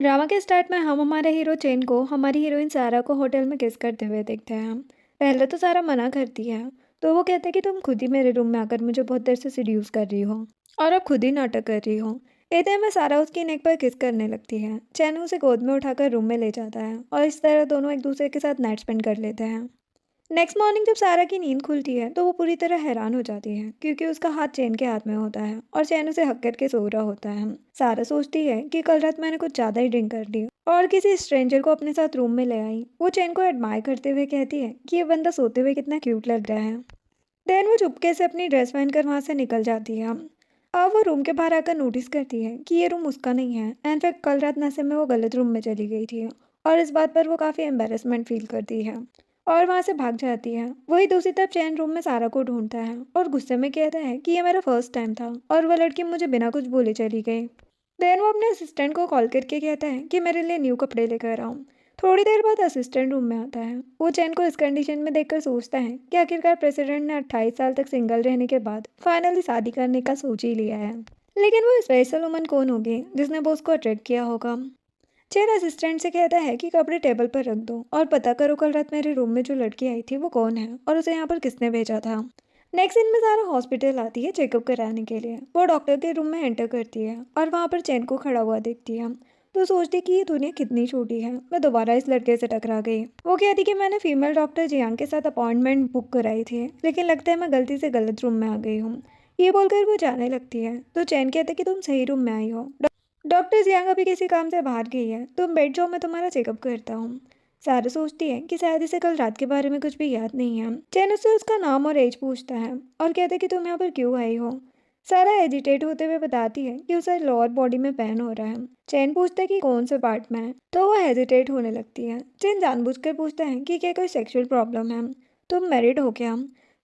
Drama के start में हम हमारे हीरो चेन को हमारी हीरोइन सारा को होटल में किस करते हुए देखते हैं। पहले तो सारा मना करती है। तो वो कहते हैं कि तुम खुद ही मेरे रूम में आकर मुझे बहुत देर से सीड्यूस कर रही हो और अब खुद ही नाटक कर रही हो। इतने में सारा उसकी नेक पर किस करने लगती है। चैन उसे गोद में उठाकर रूम में ले जाता है और इस तरह दोनों एक दूसरे के साथ नाइट स्पेंड कर लेते हैं। नेक्स्ट मॉर्निंग जब सारा की नींद खुलती है तो वो पूरी तरह हैरान हो जाती है क्योंकि उसका हाथ चैन के हाथ में होता है और चैन उसे हक करके सो रहा होता है। सारा सोचती है कि कल रात मैंने कुछ ज़्यादा ही ड्रिंक कर ली और किसी स्ट्रेंजर को अपने साथ रूम में ले आई। वो चैन को एडमायर करते हुए कहती है कि ये बंदा सोते हुए कितना क्यूट लग रहा है। देन वो चुपके से अपनी ड्रेस पहनकर वहाँ से निकल जाती है। अब वो रूम के बाहर आकर नोटिस करती है कि ये रूम उसका नहीं है। इनफैक्ट कल रात नशे में वो गलत रूम में चली गई थी और इस बात पर वो काफ़ी एम्बेरसमेंट फील करती है और वहाँ से भाग जाती है। वही दूसरी तरफ चैन रूम में सारा को ढूंढता है और गुस्से में कहता है कि ये मेरा फर्स्ट टाइम था और वह लड़की मुझे बिना कुछ बोले चली गई। देन वो अपने असिस्टेंट को कॉल करके कहता है कि मेरे लिए न्यू कपड़े लेकर आओ। थोड़ी देर बाद असिस्टेंट रूम में आता है। वो चैन को इस कंडीशन में देखकर सोचता है कि आखिरकार प्रेसिडेंट ने 28 साल तक सिंगल रहने के बाद फाइनली शादी करने का सोच ही लिया है। लेकिन वो स्पेशल वुमन कौन होगी जिसने बॉस को अट्रैक्ट किया होगा। चेन असिस्टेंट से कहता है कि कपड़े टेबल पर रख दो और पता करो कल रात मेरे रूम में जो लड़की आई थी वो कौन है और उसे यहाँ पर किसने भेजा था। नेक्स्ट दिन में सारा हॉस्पिटल आती है चेकअप कराने के लिए। वो डॉक्टर के रूम में एंटर करती है और वहाँ पर चैन को खड़ा हुआ देखती है। तो सोचती कि ये दुनिया कितनी छोटी है, मैं दोबारा इस लड़के से टकरा गई। वो कहती कि मैंने फीमेल डॉक्टर जियांग के साथ अपॉइंटमेंट बुक कराई थी लेकिन लगता है मैं गलती से गलत रूम में आ गई हूँ। ये बोलकर वो जाने लगती है तो चैन कहते कि तुम सही रूम में आई हो। डॉक्टर जियांग अभी किसी काम से बाहर गई है, तुम बैठ जाओ, मैं तुम्हारा चेकअप करता हूँ। सारा सोचती है कि शायद इसे कल रात के बारे में कुछ भी याद नहीं है। चैन उससे उसका नाम और एज पूछता है और कहते कि तुम यहाँ पर क्यों आई हो। सारा एजिटेट होते हुए बताती है कि उसे लोअर बॉडी में पेन हो रहा है। चैन पूछता है कि कौन से पार्ट में है तो वो हेजिटेट होने लगती है। चैन जानबूझकर पूछता है कि क्या कोई सेक्सुअल प्रॉब्लम है, तुम मैरिड हो क्या।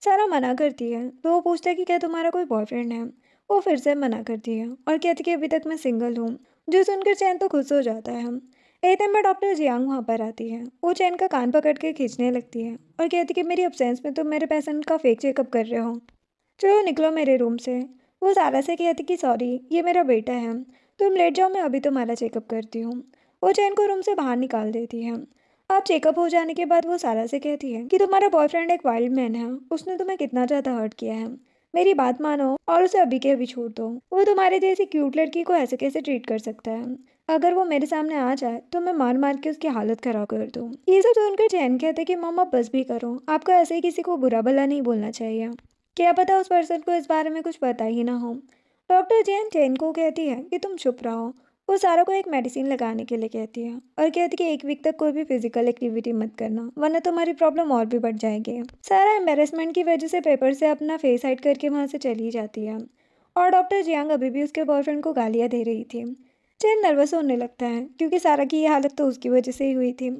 सारा मना करती है तो वो पूछता है कि क्या तुम्हारा कोई बॉयफ्रेंड है। वो फिर से मना करती है और कहती कि अभी तक मैं सिंगल हूँ। जो सुनकर चैन तो खुश हो जाता है। इतने में डॉक्टर जियांग वहाँ पर आती है। वो चैन का कान पकड़ के खींचने लगती है और कहती कि मेरी अब्सेंस में तुम मेरे पेशेंट का फेक चेकअप कर रहे हो, चलो निकलो मेरे रूम से। वो सारा से कहती कि सॉरी ये मेरा बेटा है, तुम लेट जाओ, मैं अभी तुम्हारा चेकअप करती हूँ। वो चैन को रूम से बाहर निकाल देती है। अब चेकअप हो जाने के बाद वो सारा से कहती है कि तुम्हारा बॉयफ्रेंड एक वाइल्ड मैन है, उसने तुम्हें कितना ज़्यादा हर्ट किया है। मेरी बात मानो और उसे अभी के अभी छोड़ दो। वो तुम्हारे जैसी क्यूट लड़की को ऐसे कैसे ट्रीट कर सकता है। अगर वो मेरे सामने आ जाए तो मैं मार मार के उसकी हालत खराब कर दूँ। ये सब सुनकर चैन कहते कि मम्मा बस भी करो, आपको ऐसे ही किसी को बुरा भला नहीं बोलना चाहिए, क्या पता उस पर्सन को इस बारे में कुछ पता ही ना हो। डॉक्टर जैन चैन को कहती है कि तुम चुप रहो। वो सारा को एक मेडिसिन लगाने के लिए कहती है और कहती है कि 1 वीक तक कोई भी फिजिकल एक्टिविटी मत करना वरना तुम्हारी प्रॉब्लम और भी बढ़ जाएगी। सारा एम्बेरसमेंट की वजह से पेपर से अपना फेस हाइड करके वहाँ से चली जाती है और डॉक्टर जियांग अभी भी उसके बॉयफ्रेंड को गालियाँ दे रही थी। चैन नर्वस होने लगता है क्योंकि सारा की ये हालत तो उसकी वजह से ही हुई थी।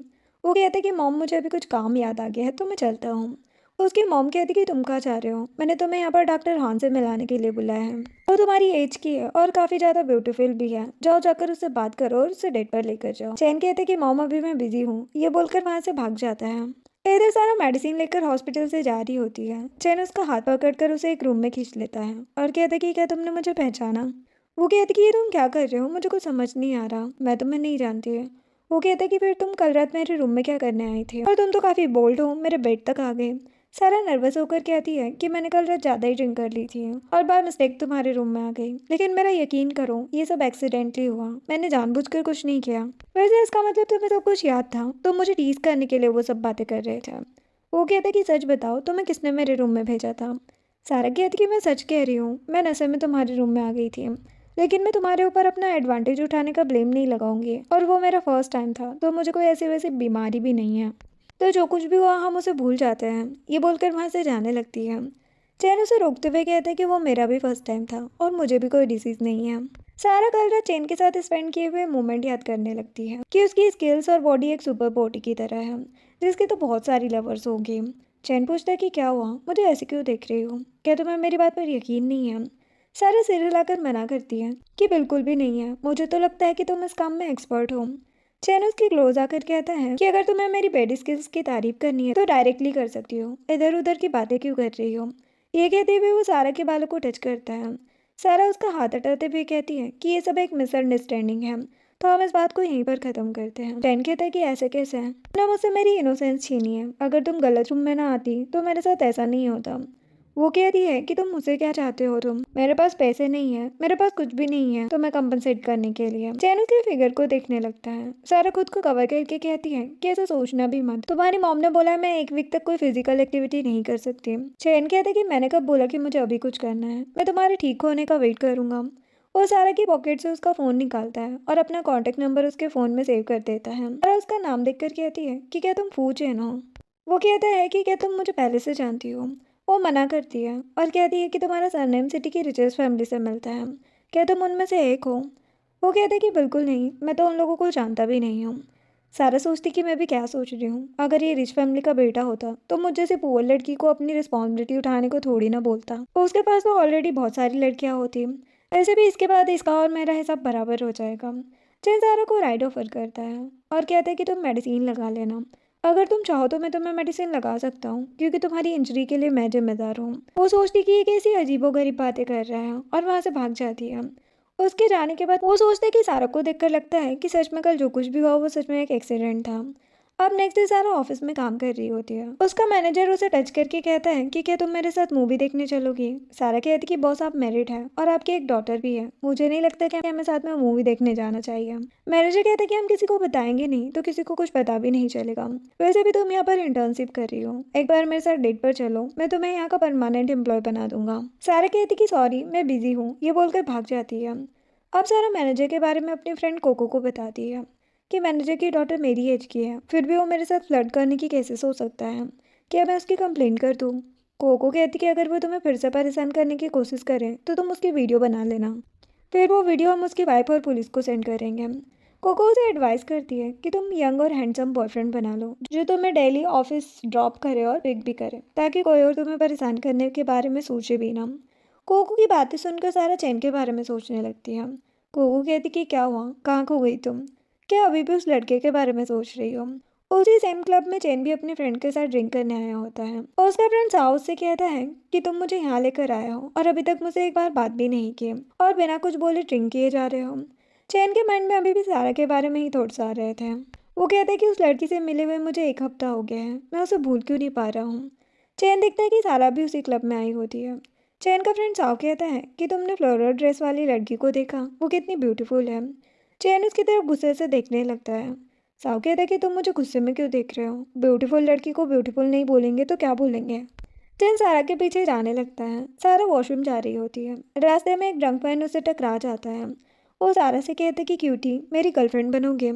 वो कहते कि मॉम मुझे अभी कुछ काम याद आ गया है तो मैं चलता हूँ। उसकी मॉम कहती कि तुम कहाँ जा रहे हो, मैंने तुम्हें यहाँ पर डॉक्टर हान से मिलाने के लिए बुलाया है। वो तुम्हारी एज की है और काफ़ी ज़्यादा ब्यूटीफुल भी है, जाओ जाकर उससे बात करो और उसे डेट पर लेकर जाओ। चैन कहते कि मॉम अभी मैं बिजी हूँ, ये बोलकर वहाँ से भाग जाता है। इधर सारा मेडिसिन लेकर हॉस्पिटल से जा रही होती है। चैन उसका हाथ पकड़कर उसे एक रूम में खींच लेता है और कहता कि क्या तुमने मुझे पहचाना। वो कहती कि ये तुम क्या कर रहे हो, मुझे कुछ समझ नहीं आ रहा, मैं तुम्हें नहीं जानती है। वो कहता कि फिर तुम कल रात मेरे रूम में क्या करने आई थी और तुम तो काफ़ी बोल्ड हो, मेरे बेड तक आ गए। सारा नर्वस होकर कहती है कि मैंने कल रात ज़्यादा ही ड्रिंक कर ली थी और बाय मिस्टेक तुम्हारे रूम में आ गई, लेकिन मेरा यकीन करो ये सब एक्सीडेंटली हुआ, मैंने जानबूझकर कुछ नहीं किया। वैसे इसका मतलब तुम्हें सब कुछ याद था, तुम मुझे टीज करने के लिए वो सब बातें कर रहे थे। वो कहता कि सच बताओ तुम्हें किसने मेरे रूम में भेजा था। सारा कहती कि मैं सच कह रही हूँ, मैं नशे में तुम्हारे रूम में आ गई थी, लेकिन मैं तुम्हारे ऊपर अपना एडवांटेज उठाने का ब्लेम नहीं लगाऊंगी और वो मेरा फर्स्ट टाइम था तो मुझे कोई ऐसी वैसी बीमारी भी नहीं है, तो जो कुछ भी हुआ हम उसे भूल जाते हैं। ये बोलकर वहाँ से जाने लगती है। चैन उसे रोकते हुए कहते हैं कि वो मेरा भी फर्स्ट टाइम था और मुझे भी कोई डिसीज़ नहीं है। सारा कल रात चैन के साथ स्पेंड किए हुए मोमेंट याद करने लगती है कि उसकी स्किल्स और बॉडी एक सुपर बॉडी की तरह है जिसकी तो बहुत सारी लवर्स होगी। चैन पूछता है कि क्या हुआ, मुझे ऐसे क्यों देख रही हो, क्या तुम्हें मेरी बात पर यकीन नहीं है। सारा सिर हिलाकर मना करती है कि बिल्कुल भी नहीं है, मुझे तो लगता है कि तुम इस काम में एक्सपर्ट हो। चैन उसके क्लोज आकर कहता है कि अगर तुम्हें मेरी बेड स्किल्स की तारीफ करनी है तो डायरेक्टली कर सकती हो, इधर उधर की बातें क्यों कर रही हो। ये कहते हुए वो सारा के बालों को टच करता है। सारा उसका हाथ हटाते हुए कहती है कि ये सब एक मिसअंडरस्टैंडिंग है, तो हम इस बात को यहीं पर ख़त्म करते हैं। चैन कहता है कि ऐसे कैसे है, तुमने मुझसे मेरी इनोसेंस छीनी है। अगर तुम गलत रूम में ना आती तो मेरे साथ ऐसा नहीं होता। वो कहती है कि तुम मुझसे क्या चाहते हो, तुम मेरे पास पैसे नहीं है, मेरे पास कुछ भी नहीं है तो मैं कंपनसेट करने के लिए। चैन उसके फिगर को देखने लगता है। सारा खुद को कवर करके कहती है कि ऐसा सोचना भी मत, तुम्हारी मॉम ने बोला है मैं एक वीक तक कोई फिजिकल एक्टिविटी नहीं कर सकती। चैन कहता है कि मैंने कब बोला कि मुझे अभी कुछ करना है, मैं तुम्हारे ठीक होने का वेट करूंगा। वो सारा की पॉकेट से उसका फ़ोन निकालता है और अपना कॉन्टैक्ट नंबर उसके फ़ोन में सेव कर देता है। और उसका नाम देखकर कहती है कि क्या तुम फू चैन हो। वो कहता है कि क्या तुम मुझे पहले से जानती हो। वो मना करती है और कहती है कि तुम्हारा सरनेम सिटी की रिचेस्ट फैमिली से मिलता है, क्या तुम उनमें से एक हो। वो कहता है कि बिल्कुल नहीं, मैं तो उन लोगों को जानता भी नहीं हूँ। सारा सोचती कि मैं भी क्या सोच रही हूँ, अगर ये रिच फैमिली का बेटा होता तो मुझ जैसे पुअर लड़की को अपनी रिस्पॉन्सिबिलिटी उठाने को थोड़ी ना बोलता। उसके पास तो ऑलरेडी बहुत सारी लड़कियाँ होती। वैसे भी इसके बाद इसका और मेरा हिसाब बराबर हो जाएगा। जैन सारा को राइड ऑफर करता है और कहता है कि तुम मेडिसिन लगा लेना, अगर तुम चाहो तो मैं तुम्हें मेडिसिन लगा सकता हूँ क्योंकि तुम्हारी इंजरी के लिए मैं जिम्मेदार हूँ। वो सोचती कि ये कैसी अजीबोगरीब बातें कर रहा है और वहाँ से भाग जाती है। उसके जाने के बाद वो सोचते कि सारा को देखकर लगता है कि सच में कल जो कुछ भी हुआ वो सच में एक एक्सीडेंट था। अब नेक्स्ट डे सारा ऑफिस में काम कर रही होती है। उसका मैनेजर उसे टच करके कहता है कि क्या तुम मेरे साथ मूवी देखने चलोगी। सारा कहती कि बॉस आप मैरिड है और आपकी एक डॉटर भी है, मुझे नहीं लगता कि हमें साथ में मूवी देखने जाना चाहिए। मैनेजर कहता है कि हम किसी को बताएंगे नहीं तो किसी को कुछ पता भी नहीं चलेगा। वैसे भी तुम यहाँ पर इंटर्नशिप कर रही हो, एक बार मेरे साथ डेट पर चलो, मैं तुम्हें यहाँ का परमानेंट एम्प्लॉय बना दूंगा। सारा कहती कि सॉरी मैं बिजी हूँ, ये बोलकर भाग जाती है। अब सारा मैनेजर के बारे में अपनी फ्रेंड कोको को बताती है कि मैनेजर की डॉटर मेरी एज की है, फिर भी वो मेरे साथ फ्लर्ट करने की कैसे सोच सकता है, क्या मैं उसकी कंप्लेंट कर दूँ। कोको कहती कि अगर वो तुम्हें फिर से परेशान करने की कोशिश करे तो तुम उसकी वीडियो बना लेना, फिर वो वीडियो हम उसकी वाइफ और पुलिस को सेंड करेंगे। कोको उसे एडवाइस करती है कि तुम यंग और हैंडसम बॉयफ्रेंड बना लो जो तुम्हें डेली ऑफिस ड्रॉप करे और पिक भी करे, ताकि कोई और तुम्हें परेशान करने के बारे में सोचे भी ना। कोको की बातें सुनकर सारा चैन के बारे में सोचने लगती है। कोको कहती कि क्या हुआ, कहाँ खो गई तुम, क्या अभी भी उस लड़के के बारे में सोच रही हो। उसी सेम क्लब में चैन भी अपने फ्रेंड के साथ ड्रिंक करने आया होता है और उसका फ्रेंड साउ उससे कहता है कि तुम मुझे यहाँ लेकर आए हो और अभी तक मुझसे एक बार बात भी नहीं की और बिना कुछ बोले ड्रिंक किए जा रहे हो। चैन के माइंड में अभी भी सारा के बारे में ही थॉट्स आ रहे थे। वो कहता है कि उस लड़की से मिले हुए मुझे एक हफ्ता हो गया है, मैं उसे भूल क्यों नहीं पा रहा हूँ। चैन देखता है कि सारा भी उसी क्लब में आई होती है। चैन का फ्रेंड साव कहता है कि तुमने फ्लोरल ड्रेस वाली लड़की को देखा, वो कितनी ब्यूटीफुल है। चैन उसकी तरफ गुस्से से देखने लगता है। साव कहता है कि तुम मुझे गुस्से में क्यों देख रहे हो, ब्यूटीफुल लड़की को ब्यूटीफुल नहीं बोलेंगे तो क्या बोलेंगे। चैन सारा के पीछे जाने लगता है। सारा वॉशरूम जा रही होती है, रास्ते में एक ड्रंक मैन उसे टकरा जाता है। वो सारा से कहते कि क्यूटी मेरी गर्लफ्रेंड बनोगे।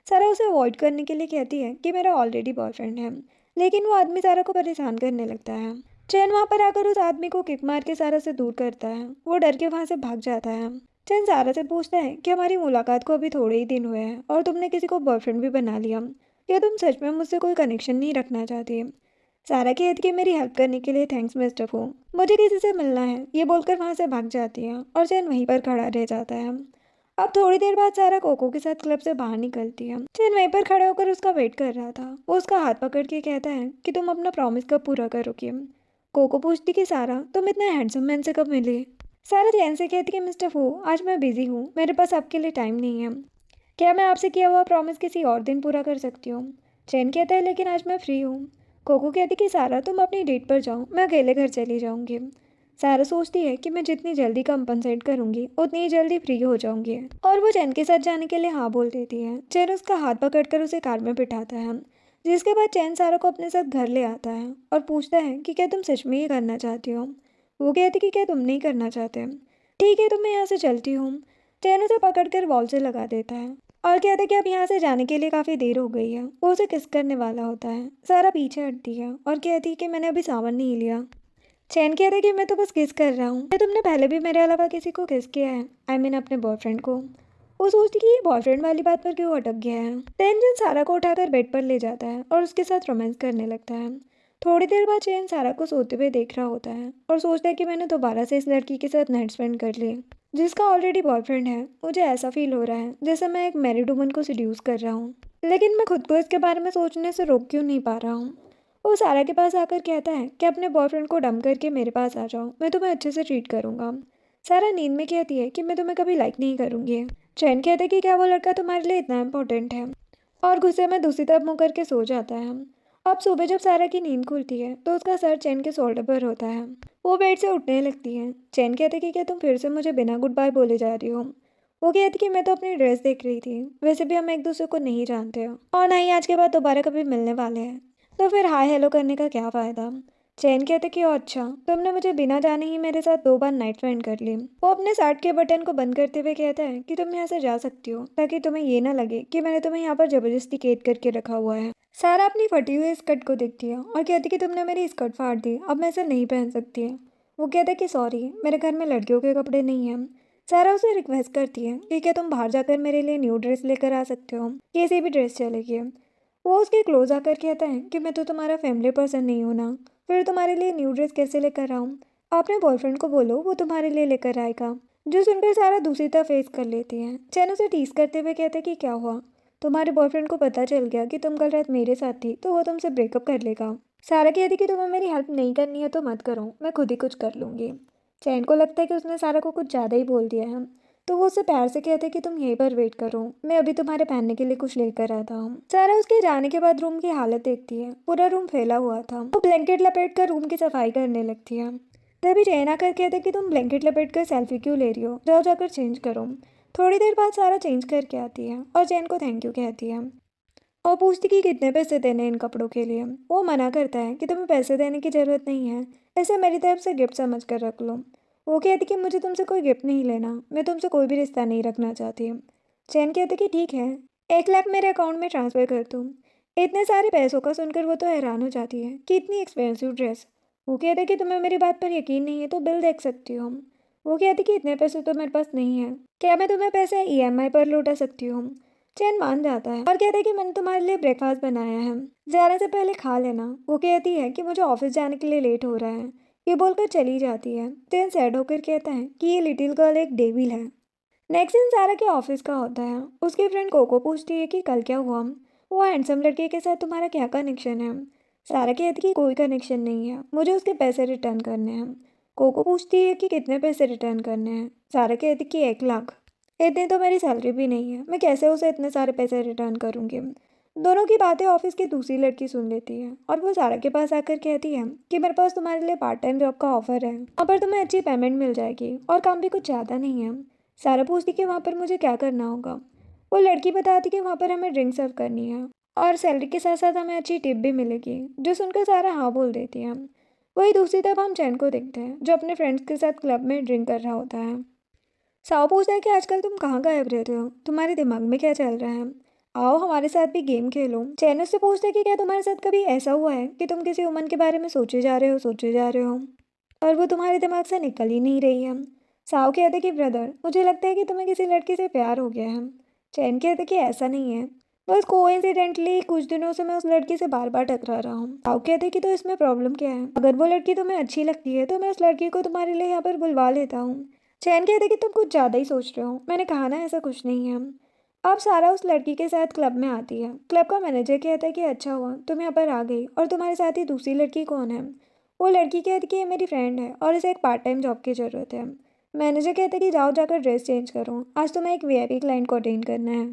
सारा उसे अवॉइड करने के लिए कहती है कि मेरा ऑलरेडी बॉयफ्रेंड है, लेकिन वो आदमी सारा को परेशान करने लगता है। चैन वहाँ पर आकर उस आदमी को किक मार के सारा से दूर करता है। वो डर के वहाँ से भाग जाता है। चैन सारा से पूछता है कि हमारी मुलाकात को अभी थोड़े ही दिन हुए हैं और तुमने किसी को बॉयफ्रेंड भी बना लिया, क्या तुम सच में मुझसे कोई कनेक्शन नहीं रखना चाहती। सारा कहती कि मेरी हेल्प करने के लिए थैंक्स मिस्टर फू, मुझे किसी से मिलना है, ये बोलकर वहाँ से भाग जाती है और चैन वहीं पर खड़ा रह जाता है। अब थोड़ी देर बाद सारा कोको के साथ क्लब से बाहर निकलती है। चैन वहीं पर खड़े होकर उसका वेट कर रहा था। वो उसका हाथ पकड़ के कहता है कि तुम अपना प्रॉमिस कब पूरा करोगे। कोको पूछती कि सारा तुम इतने हैंडसम मैन से कब मिले। सारा चैन से कहती कि मिस्टर फू आज मैं बिजी हूँ, मेरे पास आपके लिए टाइम नहीं है, क्या मैं आपसे किया हुआ प्रॉमिस किसी और दिन पूरा कर सकती हूँ। चैन कहता है लेकिन आज मैं फ्री हूँ। कोको कहती कि सारा तुम अपनी डेट पर जाओ, मैं अकेले घर चली जाऊँगी। सारा सोचती है कि मैं जितनी जल्दी कंपनसेट करूंगी उतनी ही जल्दी फ्री हो जाऊंगी और वो चैन के साथ जाने के लिए हाँ बोल देती है। चैन उसका हाथ पकड़कर उसे कार में बिठाता है, जिसके बाद चैन सारा को अपने साथ घर ले आता है और पूछता है कि क्या तुम सच में ये करना चाहती हो। वो कहती कि क्या तुम नहीं करना चाहते। ठीक है तो मैं यहाँ से चलती हूँ। चैन उसे पकड़कर वॉल से लगा देता है और कहता है कि अब यहाँ से जाने के लिए काफ़ी देर हो गई है। वो उसे किस करने वाला होता है। सारा पीछे हटती है और कहती है कि मैंने अभी सावन नहीं लिया। चैन कहता है कि मैं तो बस किस कर रहा हूँ, क्या तुमने पहले भी मेरे अलावा किसी को किस किया है, आई मीन अपने बॉयफ्रेंड को। वो सोचती कि ये बॉयफ्रेंड वाली बात पर क्यों अटक गया है। चैन सारा को उठाकर बेड पर ले जाता है और उसके साथ रोमांस करने लगता है। थोड़ी देर बाद चैन सारा को सोते हुए देख रहा होता है और सोचता है कि मैंने दोबारा से इस लड़की के साथ नाइट स्पेंड कर ली जिसका ऑलरेडी बॉयफ्रेंड है। मुझे ऐसा फील हो रहा है जैसे मैं एक मैरिड वुमन को सिड्यूस कर रहा हूँ, लेकिन मैं खुद को इसके बारे में सोचने से रोक क्यों नहीं पा रहा हूँ। वो सारा के पास आकर कहता है कि अपने बॉयफ्रेंड को डंप करके मेरे पास आ जाओ, मैं तुम्हें अच्छे से ट्रीट करूँगा। सारा नींद में कहती है कि मैं तुम्हें कभी लाइक नहीं करूँगी। चैन कहता है कि क्या वो लड़का तुम्हारे लिए इतना इम्पोर्टेंट है, और गुस्से में दूसरी तरफ मुँह करके सो जाता है। अब सुबह जब सारा की नींद खुलती है तो उसका सर चैन के शोल्डर पर होता है। वो बेड से उठने लगती है। चैन कहता है कि क्या तुम फिर से मुझे बिना गुड बाय बोले जा रही हो। वो कहती कि मैं तो अपनी ड्रेस देख रही थी, वैसे भी हम एक दूसरे को नहीं जानते हो और ना ही आज के बाद दोबारा कभी मिलने वाले हैं, तो फिर हाय हेलो करने का क्या फ़ायदा। चैन कहते कि ओ अच्छा, तुमने मुझे बिना जाने ही मेरे साथ 2 बार नाइट फ्रेंड कर ली। वो अपने शर्ट के बटन को बंद करते हुए कहता है कि तुम यहाँ से जा सकती हो, ताकि तुम्हें ये ना लगे कि मैंने तुम्हें यहाँ पर जबरदस्ती कैद करके रखा हुआ है। सारा अपनी फटी हुई स्कर्ट को देखती है और कहती कि तुमने मेरी स्कर्ट फाड़ दी, अब मैं इसे नहीं पहन सकती है। वो कहता है कि सॉरी, मेरे घर में लड़कियों के कपड़े नहीं हैं। सारा उसे रिक्वेस्ट करती है कि क्या तुम बाहर जाकर मेरे लिए न्यू ड्रेस लेकर आ सकते हो, कैसी भी ड्रेस चलेगी। वो उसके क्लोज आकर कहता है कि मैं तो तुम्हारा फैमिली पर्सन नहीं हूँ ना, फिर तुम्हारे लिए न्यू ड्रेस कैसे लेकर आऊँ। अपने बॉयफ्रेंड को बोलो, वो तुम्हारे लिए लेकर आएगा। जो सुनकर सारा दूसरी तरफ फेस कर लेती है। चैन उसे टीज करते हुए कहते कि क्या हुआ, तुम्हारे बॉयफ्रेंड को पता चल गया कि तुम कल रात मेरे साथ थी तो वो तुमसे ब्रेकअप कर लेगा। सारा कहती कि तुम्हें मेरी हेल्प नहीं करनी है तो मत करो, मैं खुद ही कुछ कर लूँगी। चैन को लगता है कि उसने सारा को कुछ ज़्यादा ही बोल दिया है, तो वो उससे प्यार से कहते कि तुम यहीं पर वेट करो, मैं अभी तुम्हारे पहनने के लिए कुछ लेकर आता हूँ। सारा उसके जाने के बाद रूम की हालत देखती है। पूरा रूम फैला हुआ था। वो ब्लैंकेट लपेट कर रूम की सफाई करने लगती है। तभी चैन आकर कहते कि तुम ब्लैंकेट लपेट कर सेल्फी क्यों ले रही हो, जाओ जाकर चेंज करो। थोड़ी देर बाद सारा चेंज करके आती है और चैन को थैंक यू कहती है और पूछती कि कितने पैसे देने इन कपड़ों के लिए। वो मना करता है कि तुम्हें पैसे देने की ज़रूरत नहीं है, ऐसे मेरी तरफ से गिफ्ट समझ कर रख लो। वो कहती कि मुझे तुमसे कोई गिफ्ट नहीं लेना, मैं तुमसे कोई भी रिश्ता नहीं रखना चाहती। चैन कहते कि ठीक है, 1 लाख मेरे अकाउंट में ट्रांसफ़र कर दूँ। इतने सारे पैसों का सुनकर वो तो हैरान हो जाती है कि इतनी एक्सपेंसिव ड्रेस। वो कहते कि तुम्हें मेरी बात पर यकीन नहीं है तो बिल देख सकती हो। वो कहती कि इतने पैसे तो मेरे पास नहीं है, क्या मैं तुम्हें पैसे ईएमआई पर लौटा सकती हूँ। चैन मान जाता है और कहता है कि मैंने तुम्हारे लिए ब्रेकफास्ट बनाया है, जाने से पहले खा लेना। वो कहती है कि मुझे ऑफिस जाने के लिए लेट हो रहा है, ये बोलकर चली जाती है। चैन सैड होकर कहता है कि ये लिटिल गर्ल एक डेविल है। नेक्स्ट दिन सारा के ऑफिस का होता है। उसकी फ्रेंड कोको पूछती है कि कल क्या हुआ, वो हैंडसम लड़के के साथ तुम्हारा क्या कनेक्शन है। सारा कहती कि कोई कनेक्शन नहीं है, मुझे उसके पैसे रिटर्न करने हैं। कोको पूछती है कि कितने पैसे रिटर्न करने हैं। सारा कहती कि 1 लाख। इतनी तो मेरी सैलरी भी नहीं है, मैं कैसे उसे इतने सारे पैसे रिटर्न करूँगी। दोनों की बातें ऑफिस की दूसरी लड़की सुन लेती है और वो सारा के पास आकर कहती है कि मेरे पास तुम्हारे लिए पार्ट टाइम जॉब का ऑफर है, वहाँ पर तुम्हें अच्छी पेमेंट मिल जाएगी और काम भी कुछ ज़्यादा नहीं है। सारा पूछती कि वहाँ पर मुझे क्या करना होगा। वो लड़की बताती कि वहाँ पर हमें ड्रिंक सर्व करनी है और सैलरी के साथ साथ हमें अच्छी टिप भी मिलेगी, जो सुनकर सारा हाँ बोल देती है। वही दूसरी तरफ हम चैन को देखते हैं, जो अपने फ्रेंड्स के साथ क्लब में ड्रिंक कर रहा होता है। साव पूछता है कि आजकल तुम कहाँ गायब रहते हो, तुम्हारे दिमाग में क्या चल रहा है, आओ हमारे साथ भी गेम खेलो। चैन उससे पूछता है कि क्या तुम्हारे साथ कभी ऐसा हुआ है कि तुम किसी वुमन के बारे में सोचे जा रहे हो और वो तुम्हारे दिमाग से निकल ही नहीं रही है। साव कहते कि ब्रदर, मुझे लगता है कि तुम्हें किसी लड़की से प्यार हो गया है। चैन कहते कि ऐसा नहीं है, बस कोइंसिडेंटली कुछ दिनों से मैं उस लड़की से बार बार टकरा रहा हूँ। साव कहते कि तो इसमें प्रॉब्लम क्या है, अगर वो लड़की तुम्हें अच्छी लगती है तो मैं उस लड़की को तुम्हारे लिए यहाँ पर बुलवा लेता हूँ। चैन कहते कि तुम कुछ ज़्यादा ही सोच रहे हो, मैंने कहा ना ऐसा कुछ नहीं है। अब सारा उस लड़की के साथ क्लब में आती है। क्लब का मैनेजर कहता है कि अच्छा हुआ तुम यहाँ पर आ गई, और तुम्हारे साथ ही दूसरी लड़की कौन है। वो लड़की कहती है कि ये मेरी फ्रेंड है और इसे एक पार्ट टाइम जॉब की ज़रूरत है। मैनेजर कहता है कि जाओ जाकर ड्रेस चेंज करो, आज तुम्हें एक वीआईपी क्लाइंट को अटेंड करना है।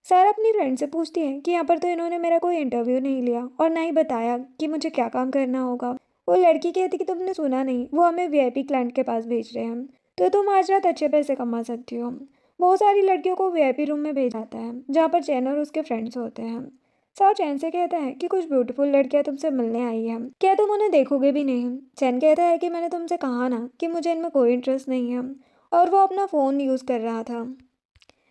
सारा अपनी फ्रेंड से पूछती है कि यहाँ पर तो इन्होंने मेरा कोई इंटरव्यू नहीं लिया और ना ही बताया कि मुझे क्या काम करना होगा। वो लड़की कहती कि तुमने सुना नहीं, वो हमें वीआईपी क्लाइंट के पास भेज रहे हैं, तो तुम आज रात अच्छे पैसे कमा सकती हो। बहुत सारी लड़कियों को वीआईपी रूम में भेजा जाता है, जहाँ पर चैन और उसके फ्रेंड्स होते हैं। साव चैन से कहता है कि कुछ ब्यूटीफुल लड़कियां तुमसे मिलने आई हैं, क्या तुम उन्हें देखोगे भी नहीं। चैन कहता है कि मैंने तुमसे कहा ना कि मुझे इनमें कोई इंटरेस्ट नहीं है, और वो अपना फ़ोन यूज़ कर रहा था।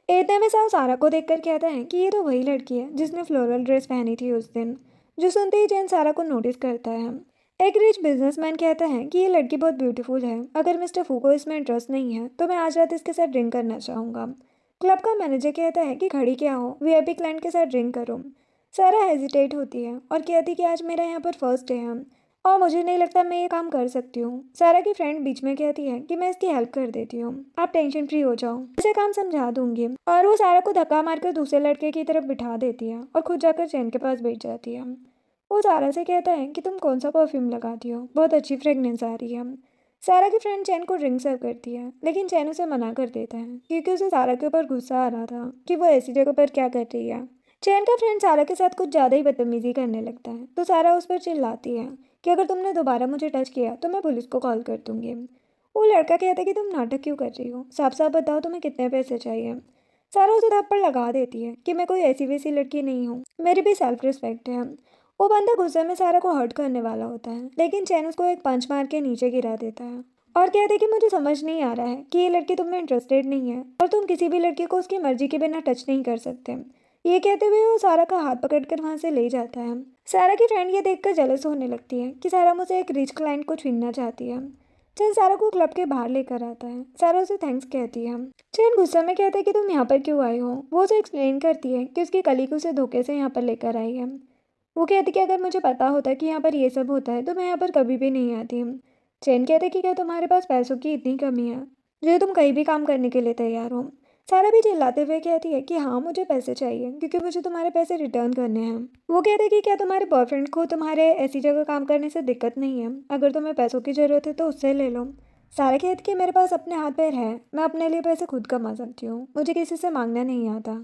इतने में साव सारा को देखकर कहता है कि ये तो वही लड़की है जिसने फ्लोरल ड्रेस पहनी थी उस दिन। जो सुनते ही चैन सारा को नोटिस करता है। एक रिच बिजनेसमैन कहता है कि ये लड़की बहुत ब्यूटीफुल है, अगर मिस्टर फू को इसमें इंटरेस्ट नहीं है तो मैं आज रात इसके साथ ड्रिंक करना चाहूँगा। क्लब का मैनेजर कहता है कि खड़ी क्या हो, वीआईपी क्लाइंट के साथ ड्रिंक करो। सारा हेजिटेट होती है और कहती कि आज मेरा यहाँ पर फर्स्ट डे है और मुझे नहीं लगता मैं ये काम कर सकती हूँ। सारा की फ्रेंड बीच में कहती है कि मैं इसकी हेल्प कर देती हूँ, आप टेंशन फ्री हो जाओ, इसे काम समझा दूंगी। और वो सारा को धक्का मारकर दूसरे लड़के की तरफ बिठा देती है और खुद जाकर चैन के पास बैठ जाती है। वो सारा से कहता है कि तुम कौन सा परफ्यूम लगाती हो, बहुत अच्छी फ्रेगनेंस आ रही है। सारा की फ्रेंड चैन को ड्रिंक सर्व करती है, लेकिन चैन उसे मना कर देता है क्योंकि उसे सारा के ऊपर गुस्सा आ रहा था कि वो ऐसी जगह पर क्या कर रही है। चैन का फ्रेंड सारा के साथ कुछ ज़्यादा ही बदतमीजी करने लगता है, तो सारा उस पर चिल्लाती है कि अगर तुमने दोबारा मुझे टच किया तो मैं पुलिस को कॉल कर दूंगी। वो लड़का कहता है कि तुम नाटक क्यों कर रही हो, साफ साफ बताओ तुम्हें कितने पैसे चाहिए। सारा उसे थप्पड़ लगा देती है कि मैं कोई ऐसी वैसी लड़की नहीं हूँ, मेरी भी सेल्फ रिस्पेक्ट है। वो बंदा गुस्से में सारा को हर्ट करने वाला होता है, लेकिन चैन उसको एक पंच मार के नीचे गिरा देता है और कहते हैं कि मुझे समझ नहीं आ रहा है कि ये लड़की तुम में इंटरेस्टेड नहीं है और तुम किसी भी लड़की को उसकी मर्जी के बिना टच नहीं कर सकते। ये कहते हुए वो सारा का हाथ पकड़कर वहां से ले जाता है। सारा की फ्रेंड ये देखकर जेलस होने लगती है कि सारा मुझसे एक रिच क्लाइंट को छीनना चाहती है। चैन सारा को क्लब के बाहर लेकर आता है। सारा उसे थैंक्स कहती है। चैन गुस्से में कहता है कि तुम यहाँ पर क्यों आई हो। वो उसे एक्सप्लेन करती है कि उसकी कलीग उसे धोखे से यहाँ पर लेकर आई है। वो कहती कि अगर मुझे पता होता कि यहाँ पर ये सब होता है तो मैं यहाँ पर कभी भी नहीं आती। चैन कहते कि क्या तुम्हारे पास पैसों की इतनी कमी है जो तुम कहीं भी काम करने के लिए तैयार हो। सारा भी चिल्लाते हुए कहती है कि हाँ मुझे पैसे चाहिए क्योंकि मुझे तुम्हारे पैसे रिटर्न करने हैं। वो कहते हैं कि क्या तुम्हारे बॉयफ्रेंड को तुम्हारे ऐसी जगह काम करने से दिक्कत नहीं है, अगर तुम्हें पैसों की ज़रूरत है तो उससे ले लो। सारा कहती कि मेरे पास अपने हाथ पैर है, मैं अपने लिए पैसे खुद कमा सकती हूँ, मुझे किसी से मांगना नहीं आता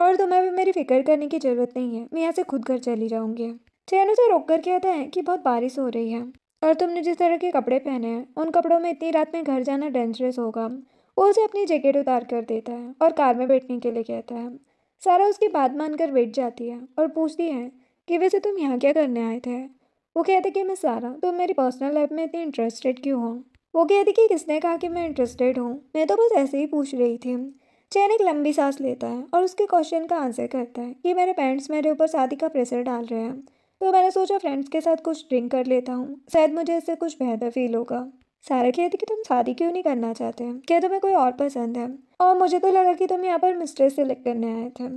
और तुम्हें भी मेरी फिक्र करने की ज़रूरत नहीं है, मैं यहाँ से खुद घर चली जाऊँगी। चैन उसे रोक कर कहता है कि बहुत बारिश हो रही है और तुमने जिस तरह के कपड़े पहने हैं उन कपड़ों में इतनी रात में घर जाना डेंजरस होगा। वो उसे अपनी जैकेट उतार कर देता है और कार में बैठने के लिए कहता है। सारा उसकी बात मानकर बैठ जाती है और पूछती है कि वैसे तुम यहाँ क्या करने आए थे। वो कहते कि मैं सारा, तुम मेरी पर्सनल लाइफ में इतनी इंटरेस्टेड क्यों हो। वो कहती कि किसने कहा कि मैं इंटरेस्टेड हूँ, मैं तो बस ऐसे ही पूछ रही थी। चैन एक लंबी सांस लेता है और उसके क्वेश्चन का आंसर करता है कि मेरे पेरेंट्स मेरे ऊपर शादी का प्रेशर डाल रहे हैं, तो मैंने सोचा फ्रेंड्स के साथ कुछ ड्रिंक कर लेता हूँ, शायद मुझे इससे कुछ बेहतर फील होगा। सारा कहती कि तुम शादी क्यों नहीं करना चाहते, क्या तुम्हें कोई और पसंद है, और मुझे तो लगा कि तुम यहाँ पर मिस्ट्रेस सेलेक्ट करने आए थे।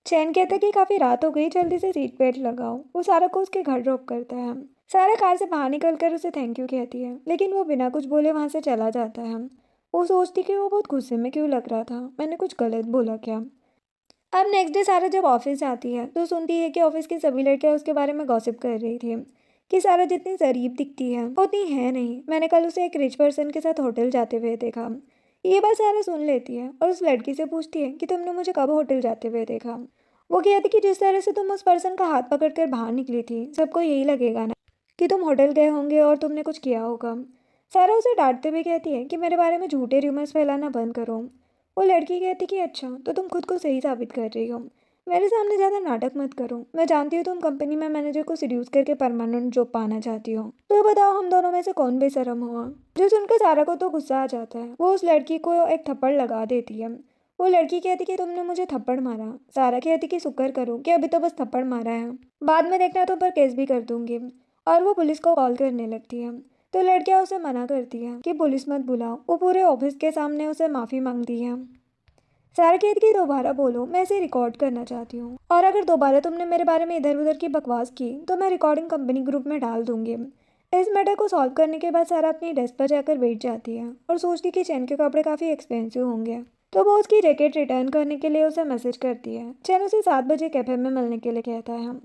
चैन कहता है कि काफ़ी रात हो गई, जल्दी से सीट बेल्ट लगाओ। वो सारा को उसके घर ड्रॉप करता है। सारा कार से बाहर निकल कर उसे थैंक यू कहती है, लेकिन वो बिना कुछ बोले वहाँ से चला जाता है। वो सोचती कि वो बहुत गुस्से में क्यों लग रहा था, मैंने कुछ गलत बोला क्या। अब नेक्स्ट डे सारा जब ऑफिस जाती है तो सुनती है कि ऑफिस की सभी लड़कियां उसके बारे में गॉसिप कर रही थी कि सारा जितनी शरीफ दिखती है वो उतनी है नहीं, मैंने कल उसे एक रिच पर्सन के साथ होटल जाते हुए देखा। ये बात सारा सुन लेती है और उस लड़की से पूछती है कि तुमने मुझे कब होटल जाते हुए देखा। वो कहती कि जिस तरह से तुम उस पर्सन का हाथ पकड़कर बाहर निकली थी सबको यही लगेगा ना कि तुम होटल गए होंगे और तुमने कुछ किया होगा। सारा उसे डांटते हुए कहती है कि मेरे बारे में झूठे र्यूमर्स फैलाना बंद करो। वो लड़की कहती कि अच्छा तो तुम खुद को सही साबित कर रही हो, मेरे सामने ज़्यादा नाटक मत करो, मैं जानती हूँ तुम कंपनी में मैनेजर को सीड्यूस करके परमानेंट जॉब पाना चाहती हो, तो बताओ हम दोनों में से कौन बेशरम हुआ। जो सुनकर सारा को तो गुस्सा आ जाता है, वो उस लड़की को एक थप्पड़ लगा देती है। वो लड़की कहती कि तुमने मुझे थप्पड़ मारा। सारा कहती कि शुक्र करो कि अभी तो बस थप्पड़ मारा है, बाद में देखना तुम पर केस भी कर दूंगी। और वो पुलिस को कॉल करने लगती है, तो लड़कियां उसे मना करती है कि पुलिस मत बुलाओ। वो पूरे ऑफिस के सामने उसे माफ़ी मांगती है। सारा कहती कि दोबारा बोलो, मैं इसे रिकॉर्ड करना चाहती हूँ और अगर दोबारा तुमने मेरे बारे में इधर उधर की बकवास की तो मैं रिकॉर्डिंग कंपनी ग्रुप में डाल दूंगी। इस मैटर को सॉल्व करने के बाद सारा अपनी डेस्क पर जाकर बैठ जाती है और सोचती कि चैन के कपड़े काफ़ी एक्सपेंसिव होंगे, तो वो उसकी जैकेट रिटर्न करने के लिए उसे मैसेज करती है। चैन उसे 7 बजे कैफे में मिलने के लिए कहता है।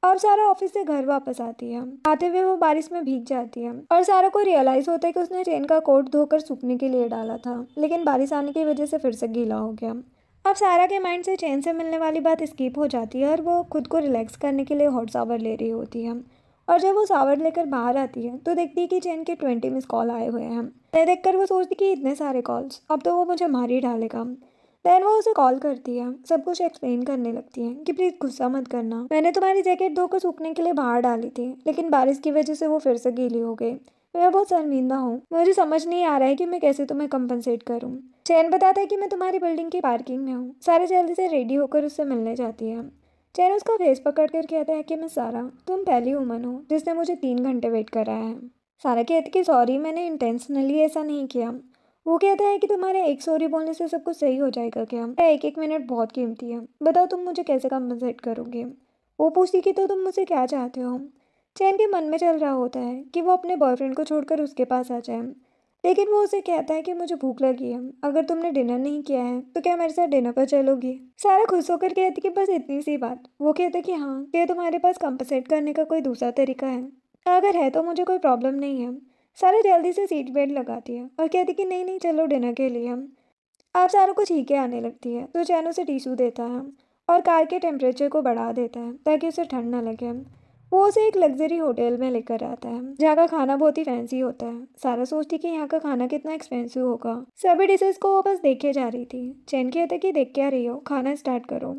अब सारा ऑफिस से घर वापस आती है। आते हुए वो बारिश में भीग जाती है और सारा को रियलाइज होता है कि उसने चैन का कोट धोकर सूखने के लिए डाला था, लेकिन बारिश आने की वजह से फिर से गीला हो गया। अब सारा के माइंड से चैन से मिलने वाली बात स्किप हो जाती है और वो खुद को रिलैक्स करने के लिए हॉट शावर ले रही होती है। और जब वो शावर लेकर बाहर आती है तो देखती है कि चैन के 20 मिस कॉल आए हुए हैं। ये देखकर वो सोचती कि इतने सारे कॉल्स, अब तो वो मुझे मार ही डालेगा। देन वो उसे कॉल करती है, सब कुछ एक्सप्लेन करने लगती है कि प्लीज़ गुस्सा मत करना, मैंने तुम्हारी जैकेट धोकर सूखने के लिए बाहर डाली थी, लेकिन बारिश की वजह से वो फिर से गीली हो गई। मैं बहुत शर्मिंदा हूँ, मुझे समझ नहीं आ रहा है कि मैं कैसे तुम्हें कंपनसेट करूँ। चैन बताता है कि मैं तुम्हारी बिल्डिंग की पार्किंग में हूँ। सारा जल्दी से रेडी होकर उससे मिलने जाती है। चैन उसका फेस पकड़ कर कहता है कि मैं सारा, तुम पहली वुमन हो जिसने मुझे 3 घंटे वेट कराया है। सारा कहती कि सॉरी, मैंने इंटेंशनली ऐसा नहीं किया। वो कहता है कि तुम्हारे एक सॉरी बोलने से सब कुछ सही हो जाएगा क्या, एक एक मिनट बहुत कीमती है, बताओ तुम मुझे कैसे कंपनसेट करोगे। वो पूछती कि तो तुम मुझसे क्या चाहते हो। चैन के मन में चल रहा होता है कि वो अपने बॉयफ्रेंड को छोड़कर उसके पास आ जाए, लेकिन वो उसे कहता है कि मुझे भूख लगी है, अगर तुमने डिनर नहीं किया है तो क्या मेरे साथ डिनर पर चलोगी। सारा खुश होकर कहती कि बस इतनी सी बात। वो कहता कि हाँ, क्या तुम्हारे पास कंपनसेट करने का कोई दूसरा तरीका है, अगर है तो मुझे कोई प्रॉब्लम नहीं है। सारा जल्दी से सीट बेल्ट लगाती है और कहती कि नहीं नहीं चलो डिनर के लिए। आप सारों को छींके आने लगती है तो चैन उसे टिश्यू देता है और कार के टेम्परेचर को बढ़ा देता है ताकि उसे ठंड ना लगे। वो उसे एक लग्जरी होटल में लेकर आता है जहाँ का खाना बहुत ही फैंसी होता है। सारा सोचती कि यहाँ का खाना कितना एक्सपेंसिव होगा। सभी डिशेस को वो बस देखे जा रही थी। चैन कहता कि देख क्या रही हो, खाना स्टार्ट करो।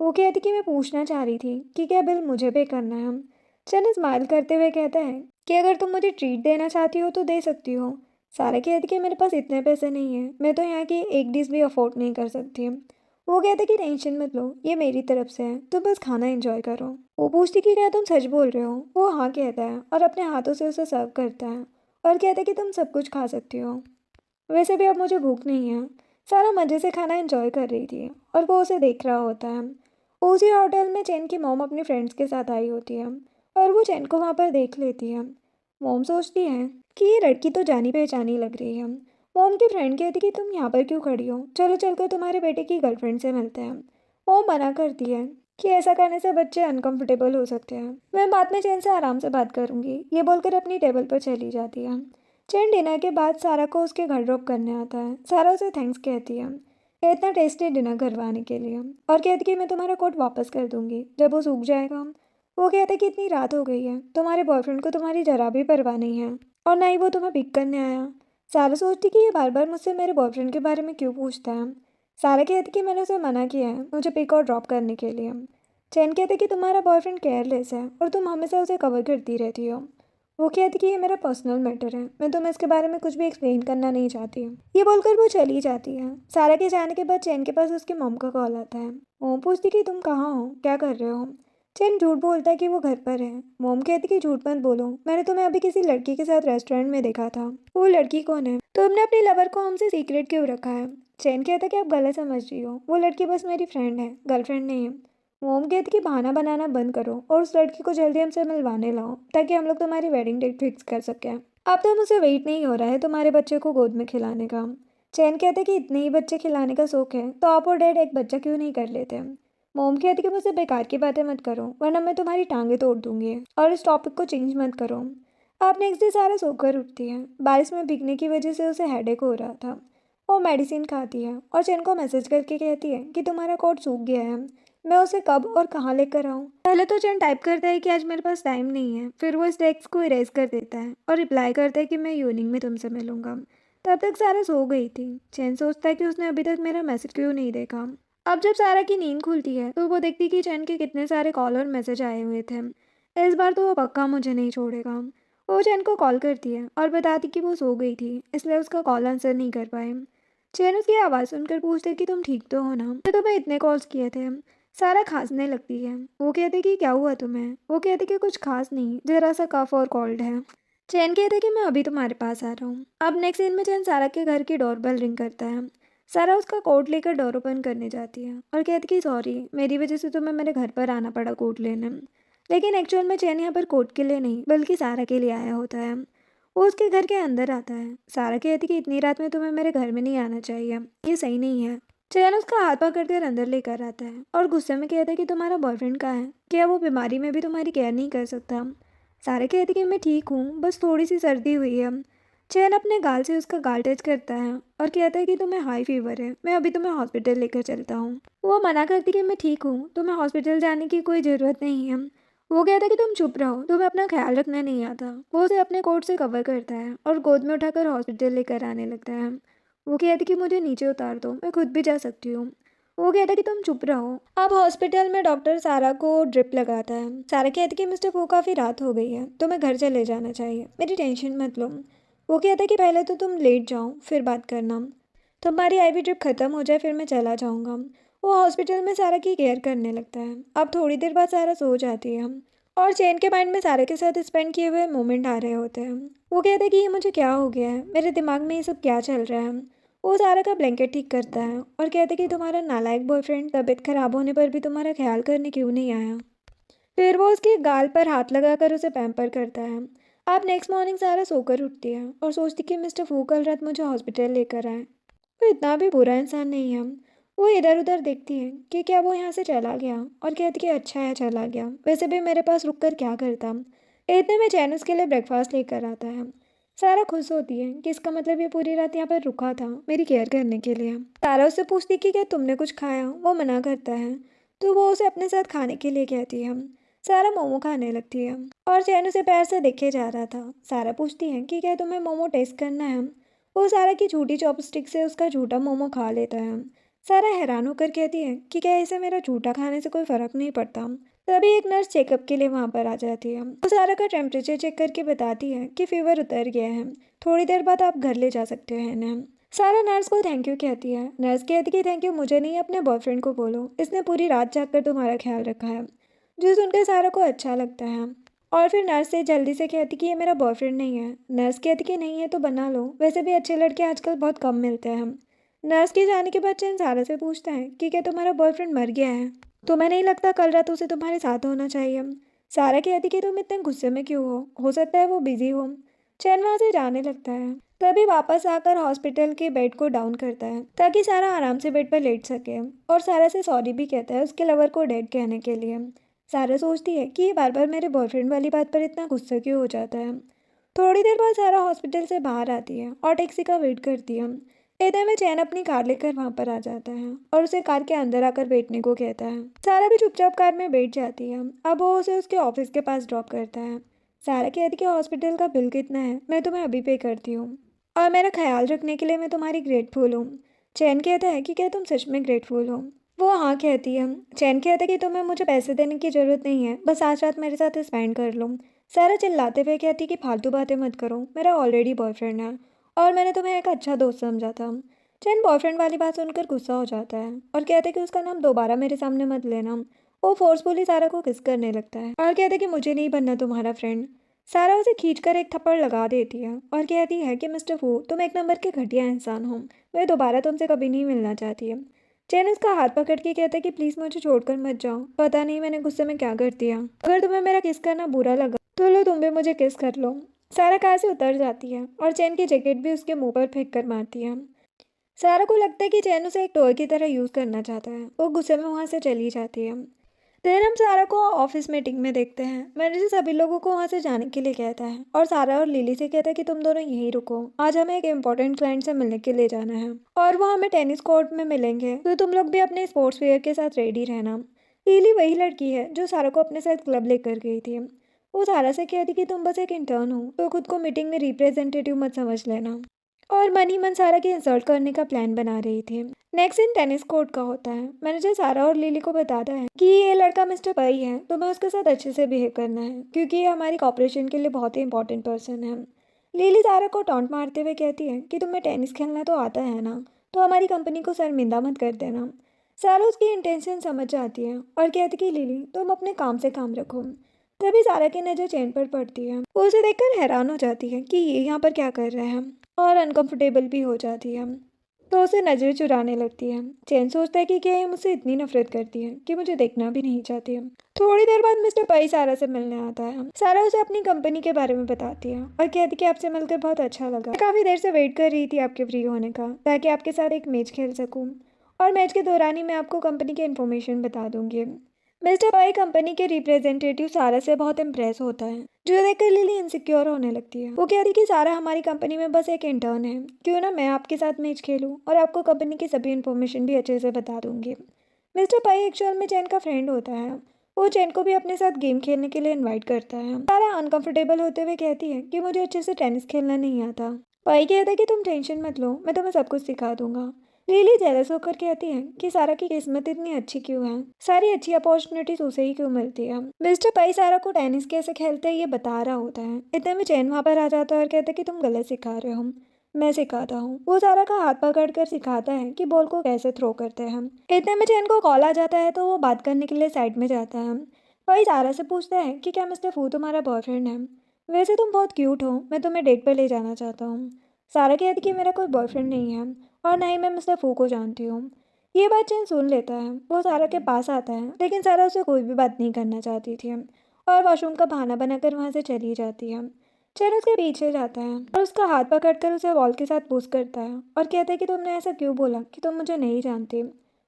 वो कहती कि मैं पूछना चाह रही थी कि क्या बिल मुझे पे करना है। चैन स्माइल करते हुए कहता है कि अगर तुम मुझे ट्रीट देना चाहती हो तो दे सकती हो। सारा कहती कि मेरे पास इतने पैसे नहीं हैं, मैं तो यहाँ की एक डिश भी अफोर्ड नहीं कर सकती। वो कहते कि टेंशन मत लो, ये मेरी तरफ से है, तुम बस खाना एंजॉय करो। वो पूछती कि क्या तुम सच बोल रहे हो। वो हाँ कहता है और अपने हाथों से उसे सर्व करता है और कहता है कि तुम सब कुछ खा सकती हो, वैसे भी अब मुझे भूख नहीं है। सारा मज़े से खाना एंजॉय कर रही थी और वो उसे देख रहा होता है। उसी होटल में चैन की मॉम अपने फ्रेंड्स के साथ आई होती है और वो चैन को वहाँ पर देख लेती है। मॉम सोचती है कि ये लड़की तो जानी पहचानी लग रही है। मॉम की फ्रेंड कहती कि तुम यहाँ पर क्यों खड़ी हो, चलो चलकर तुम्हारे बेटे की गर्लफ्रेंड से मिलते हैं। मॉम मना करती है कि ऐसा करने से बच्चे अनकंफर्टेबल हो सकते हैं, मैं बाद में चैन से आराम से बात करूंगी। ये बोलकर अपनी टेबल पर चली जाती है। चैन डिनर के बाद सारा को उसके घर ड्रॉप करने आता है। सारा उसे थैंक्स कहती है इतना टेस्टी डिनर करवाने के लिए और कहती कि मैं तुम्हारा कोट वापस कर दूंगी जब वो सूख जाएगा। वो कहते कि इतनी रात हो गई है, तुम्हारे बॉयफ्रेंड को तुम्हारी जरा भी परवाह नहीं है और ना ही वो तुम्हें पिक करने आया। सारा सोचती कि ये बार बार मुझसे मेरे बॉयफ्रेंड के बारे में क्यों पूछता है। सारा कहती कि मैंने उसे मना किया है मुझे पिक और ड्रॉप करने के लिए। चैन कहते कि तुम्हारा बॉयफ्रेंड केयरलेस है और तुम हमेशा उसे कवर करती रहती हो। वो कहती कि ये मेरा पर्सनल मैटर है, मैं तुम्हें इसके बारे में कुछ भी एक्सप्लेन करना नहीं चाहती। ये बोलकर वो चली जाती है। सारा के जाने के बाद चैन के पास उसकी मॉम का कॉल आता है। मॉम पूछती कि तुम कहाँ हो, क्या कर रहे हो। चैन झूठ बोलता है कि वो घर पर है। मॉम कहती कि झूठ मत बोलो, मैंने तुम्हें अभी किसी लड़की के साथ रेस्टोरेंट में देखा था। वो लड़की कौन है, तुमने अपने लवर को हमसे सीक्रेट क्यों रखा है। चैन कहता कि आप गलत समझ रही हो, वो लड़की बस मेरी फ्रेंड है, गर्लफ्रेंड नहीं है। मोम कहती कि बहाना बनाना बंद करो और उस लड़की को जल्दी हमसे मिलवाने लाओ ताकि हम लोग तुम्हारी वेडिंग डेट फिक्स कर सकें। अब तो मुझे वेट नहीं हो रहा है तुम्हारे बच्चे को गोद में खिलाने का। चैन कहते कि इतने ही बच्चे खिलाने का शौक है तो आप और डैड एक बच्चा क्यों नहीं कर लेते। मोम कहती कि मुझसे बेकार की बातें मत करो वरना मैं तुम्हारी टांगे तोड़ दूंगी और इस टॉपिक को चेंज मत करो। आप नेक्स्ट डे सारा सोकर उठती है। बारिश में भीगने की वजह से उसे हेडेक हो रहा था। वो मेडिसिन खाती है और चैन को मैसेज करके कहती है कि तुम्हारा कोट सूख गया है, मैं उसे कब और कहाँ लेकर आऊँ। पहले तो चैन टाइप करता है कि आज मेरे पास टाइम नहीं है, फिर वो इस टेक्स्ट को इरेज कर देता है और रिप्लाई करता है कि मैं इवनिंग में तुमसे मिलूंगा। तब तक सारा सो गई थी। चैन सोचता है कि उसने अभी तक मेरा मैसेज क्यों नहीं देखा। अब जब सारा की नींद खुलती है तो वो देखती कि चैन के कितने सारे कॉल और मैसेज आए हुए थे। इस बार तो वो पक्का मुझे नहीं छोड़ेगा। वो चैन को कॉल करती है और बताती कि वो सो गई थी इसलिए उसका कॉल आंसर नहीं कर पाए। चैन उसकी आवाज़ सुनकर पूछते कि तुम ठीक तो हो ना, तो तुम्हें इतने कॉल्स किए थे। सारा खांसने लगती है। वो कहते कि क्या हुआ तुम्हें। वो कहते कि कुछ खास नहीं, जरा सा कफ और कोल्ड है। चैन कहते कि मैं अभी तुम्हारे पास आ रहा हूँ। अब नेक्स्ट सीन में चैन सारा के घर की डोरबेल रिंग करता है। सारा उसका कोट लेकर डोर ओपन करने जाती है और कहती कि सॉरी मेरी वजह से तुम्हें मेरे घर पर आना पड़ा कोट लेने। लेकिन एक्चुअल में चैन यहाँ पर कोट के लिए नहीं बल्कि सारा के लिए आया होता है। वो उसके घर के अंदर आता है। सारा कहती कि इतनी रात में तुम्हें मेरे घर में नहीं आना चाहिए, ये सही नहीं है। चैन उसका हाथ पकड़कर अंदर लेकर आता है और गुस्से में कहता है कि तुम्हारा बॉयफ्रेंड कहाँ है, क्या वो बीमारी में भी तुम्हारी केयर नहीं कर सकता। सारा कहती कि मैं ठीक हूँ, बस थोड़ी सी सर्दी हुई है। चैन अपने गाल से उसका गाल टच करता है और कहता है कि तुम्हें हाई फीवर है, मैं अभी तुम्हें हॉस्पिटल लेकर चलता हूँ। वो मना करती कि मैं ठीक हूँ, तुम्हें हॉस्पिटल जाने की कोई ज़रूरत नहीं है। वो कहता है कि तुम चुप रहो, तुम्हें अपना ख्याल रखना नहीं आता। वो उसे अपने कोट से कवर करता है और गोद में उठाकर हॉस्पिटल लेकर आने लगता है। वो कहती कि मुझे नीचे उतार दो, मैं खुद भी जा सकती हूँ। वो कहता कि तुम चुप रहो। अब हॉस्पिटल में डॉक्टर सारा को ड्रिप लगाता है। सारा कहती कि मिस्टर वो काफ़ी रात हो गई है, तुम्हें घर चले जाना चाहिए, मेरी टेंशन मत लो। वो कहता कि पहले तो तुम लेट जाओ फिर बात करना, तुम्हारी आईवी ड्रिप खत्म हो जाए फिर मैं चला जाऊँगा। वो हॉस्पिटल में सारा की केयर करने लगता है। अब थोड़ी देर बाद सारा सो जाती है और चैन के माइंड में सारा के साथ स्पेंड किए हुए मोमेंट आ रहे होते हैं। वो कहता है कि ये मुझे क्या हो गया है, मेरे दिमाग में ये सब क्या चल रहा है। वो सारा का ब्लैंकेट ठीक करता है और कहता है कि तुम्हारा नालायक बॉयफ्रेंड तबीयत खराब होने पर भी तुम्हारा ख्याल करने क्यों नहीं आया। फिर वो उसके गाल पर हाथ लगाकर उसे पैम्पर करता है। अब नेक्स्ट मॉर्निंग सारा सोकर उठती है और सोचती कि मिस्टर फू कल रात मुझे हॉस्पिटल लेकर आए। वो इतना भी बुरा इंसान नहीं है। वो इधर उधर देखती है कि क्या वो यहाँ से चला गया और कहती कि अच्छा है चला गया, वैसे भी मेरे पास रुक कर क्या करता। इतने में चैन उसके लिए ब्रेकफास्ट लेकर आता है। सारा खुश होती है कि इसका मतलब ये पूरी रात यहाँ पर रुका था मेरी केयर करने के लिए। सारा उससे पूछती कि क्या तुमने कुछ खाया, वो मना करता है तो वो उसे अपने साथ खाने के लिए कहती है। सारा मोमो खाने लगती है और चैन उसे पैर से देखे जा रहा था। सारा पूछती है कि क्या तुम्हें मोमो टेस्ट करना है। वो सारा की झूठी चॉपस्टिक से उसका झूठा मोमो खा लेता है। सारा हैरान होकर कहती है कि क्या इसे मेरा झूठा खाने से कोई फर्क नहीं पड़ता। तभी एक नर्स चेकअप के लिए वहाँ पर आ जाती है। वो सारा का टेम्परेचर चेक करके बताती है कि फीवर उतर गया है, थोड़ी देर बाद आप घर ले जा सकते हैं इन्हें। सारा नर्स को थैंक यू कहती है। नर्स कहती कि थैंक यू मुझे नहीं, अपने बॉयफ्रेंड को बोलो, इसने पूरी रात जागकर तुम्हारा ख्याल रखा है। जो सुनकर सारा को अच्छा लगता है और फिर नर्स से जल्दी से कहती कि ये मेरा बॉयफ्रेंड नहीं है। नर्स कहती कि नहीं है तो बना लो, वैसे भी अच्छे लड़के आजकल बहुत कम मिलते हैं। नर्स के जाने के बाद चैन सारा से पूछता है कि क्या तुम्हारा बॉयफ्रेंड मर गया है। तुम्हें नहीं लगता कल रात उसे तुम्हारे साथ होना चाहिए। सारा कहती कि तुम इतने गुस्से में क्यों हो सकता है वो बिजी हो। चैन वहाँ से जाने लगता है। तभी वापस आकर हॉस्पिटल के बेड को डाउन करता है ताकि सारा आराम से बेड पर लेट सके और सारा से सॉरी भी कहता है उसके लवर को डेड कहने के लिए। सारा सोचती है कि ये बार बार मेरे बॉयफ्रेंड वाली बात पर इतना गुस्सा क्यों हो जाता है। थोड़ी देर बाद सारा हॉस्पिटल से बाहर आती है और टैक्सी का वेट करती है। इतने में चैन अपनी कार लेकर वहाँ पर आ जाता है और उसे कार के अंदर आकर बैठने को कहता है। सारा भी चुपचाप कार में बैठ जाती है। अब वो उसे उसके ऑफिस के पास ड्रॉप करता है। सारा कहती है कि हॉस्पिटल का बिल कितना है, मैं तुम्हें अभी पे करती हूँ और मेरा ख्याल रखने के लिए मैं तुम्हारी ग्रेटफुल हूँ। चैन कहता है कि क्या तुम सच में ग्रेटफुल हो। वो हाँ कहती है। चैन कहता है कि तुम्हें मुझे पैसे देने की ज़रूरत नहीं है, बस आज रात मेरे साथ स्पेंड कर लो। सारा चिल्लाते हुए कहती कि फालतू बातें मत करो, मेरा ऑलरेडी बॉयफ्रेंड है और मैंने तुम्हें एक अच्छा दोस्त समझा था। चैन बॉयफ्रेंड वाली बात सुनकर गुस्सा हो जाता है और कहते कि उसका नाम दोबारा मेरे सामने मत लेना। वो फोर्सफुली सारा को किस करने लगता है और कहते कि मुझे नहीं बनना तुम्हारा फ्रेंड। सारा उसे खींचकर एक थप्पड़ लगा देती है और कहती है कि मिस्टर फू, तुम एक नंबर के घटिया इंसान हो, मैं दोबारा तुमसे कभी नहीं मिलना चाहती है। चैन उसका हाथ पकड़ के कहता है कि प्लीज़ मुझे छोड़कर मत जाओ, पता नहीं मैंने गुस्से में क्या कर दिया। अगर तुम्हें मेरा किस करना बुरा लगा तो लो तुम भी मुझे किस कर लो। सारा कार से उतर जाती है और चैन की जैकेट भी उसके मुंह पर फेंक कर मारती है। सारा को लगता है कि चैन उसे एक टॉय की तरह यूज़ करना चाहता है। वो गुस्से में वहाँ से चली जाती है। फिर हम सारा को ऑफिस मीटिंग में देखते हैं। मैनेजर सभी लोगों को वहाँ से जाने के लिए कहता है और सारा और लिली से कहता है कि तुम दोनों यहीं रुको, आज हमें एक इम्पोर्टेंट क्लाइंट से मिलने के लिए जाना है और वो हमें टेनिस कोर्ट में मिलेंगे, तो तुम लोग भी अपने स्पोर्ट्स वेयर के साथ रेडी रहना। लिली वही लड़की है जो सारा को अपने साथ क्लब लेकर गई थी। वो सारा से कहती कि तुम बस एक इंटर्न हो तो खुद को मीटिंग में रिप्रेजेंटेटिव मत समझ लेना, और मन ही मन सारा की इंसल्ट करने का प्लान बना रही थी। नेक्स्ट इन टेनिस कोर्ट का होता है। मैनेजर सारा और लिली को बताता है कि ये लड़का मिस्टर पई है, तुम्हें उसके साथ अच्छे से बिहेव करना है क्योंकि ये हमारी कॉपरेशन के लिए बहुत ही इंपॉर्टेंट पर्सन है। लिली सारा को टॉन्ट मारते हुए कहती है कि तुम्हें टेनिस खेलना तो आता है ना, तो हमारी कंपनी को शर्मिंदा मत कर देना। सारा उसकी इंटेंशन समझ जाती है और कहती कि लिली तुम अपने काम से काम रखो। तभी सारा की नज़र चैन पर पड़ती है। वो उसे देखकर हैरान हो जाती है कि ये यहाँ पर क्या कर रहा है और अनकंफर्टेबल भी हो जाती है, तो उसे नज़र चुराने लगती है। चैन सोचता है कि क्या ये मुझसे इतनी नफरत करती है कि मुझे देखना भी नहीं चाहती है। थोड़ी देर बाद मिस्टर पई सारा से मिलने आता है। सारा उसे अपनी कंपनी के बारे में बताती है और कहती कि आपसे मिलकर बहुत अच्छा लगा, मैं काफ़ी देर से वेट कर रही थी आपके फ्री होने का ताकि आपके साथ एक मैच खेल सकूँ, और मैच के दौरान ही मैं आपको कंपनी की इन्फॉर्मेशन बता दूंगी। मिस्टर पई कंपनी के रिप्रेजेंटेटिव सारा से बहुत इम्प्रेस होता है, जो देखकर लिली इनसिक्योर होने लगती है। वो कह रही कि सारा हमारी कंपनी में बस एक इंटर्न है, क्यों ना मैं आपके साथ मैच खेलूं और आपको कंपनी की सभी इन्फॉर्मेशन भी अच्छे से बता दूंगी। मिस्टर पाई एक्चुअल में चैन का फ्रेंड होता है। वो चैन को भी अपने साथ गेम खेलने के लिए इनवाइट करता है। सारा अनकंफर्टेबल होते हुए कहती है कि मुझे अच्छे से टेनिस खेलना नहीं आता। पाई कहता है कि तुम टेंशन मत लो, मैं तुम्हें सब कुछ सिखा दूंगा। लिली जेलस होकर कहती है कि सारा की किस्मत इतनी अच्छी क्यों है, सारी अच्छी अपॉर्चुनिटीज उसे ही क्यों मिलती है। मिस्टर पाई सारा को टेनिस कैसे खेलते हैं ये बता रहा होता है। इतने में चैन वहाँ पर आ जाता है और कहता है कि तुम गलत सिखा रहे हो, मैं सिखाता हूँ। वो सारा का हाथ पकड़कर सिखाता है कि बॉल को कैसे थ्रो करते हैं। इतने में चैन को कॉल आ जाता है तो वो बात करने के लिए साइड में जाता है। वही सारा से पूछता है कि क्या मिस्टर फू तुम्हारा बॉयफ्रेंड है, वैसे तुम बहुत क्यूट हो, मैं तुम्हें डेट पर ले जाना चाहता हूँ। सारा कहती कि मेरा कोई बॉयफ्रेंड नहीं है और ना ही मैं मिस्टर फू को जानती हूँ। ये बात चैन सुन लेता है। वो सारा के पास आता है लेकिन सारा उसे कोई भी बात नहीं करना चाहती थी और वॉशरूम का बहाना बनाकर वहाँ से चली जाती है। चैन उसके पीछे जाता है और उसका हाथ पकड़कर उसे वॉल के साथ पुश करता है और कहता है कि तुमने ऐसा क्यों बोला कि तुम मुझे नहीं जानती।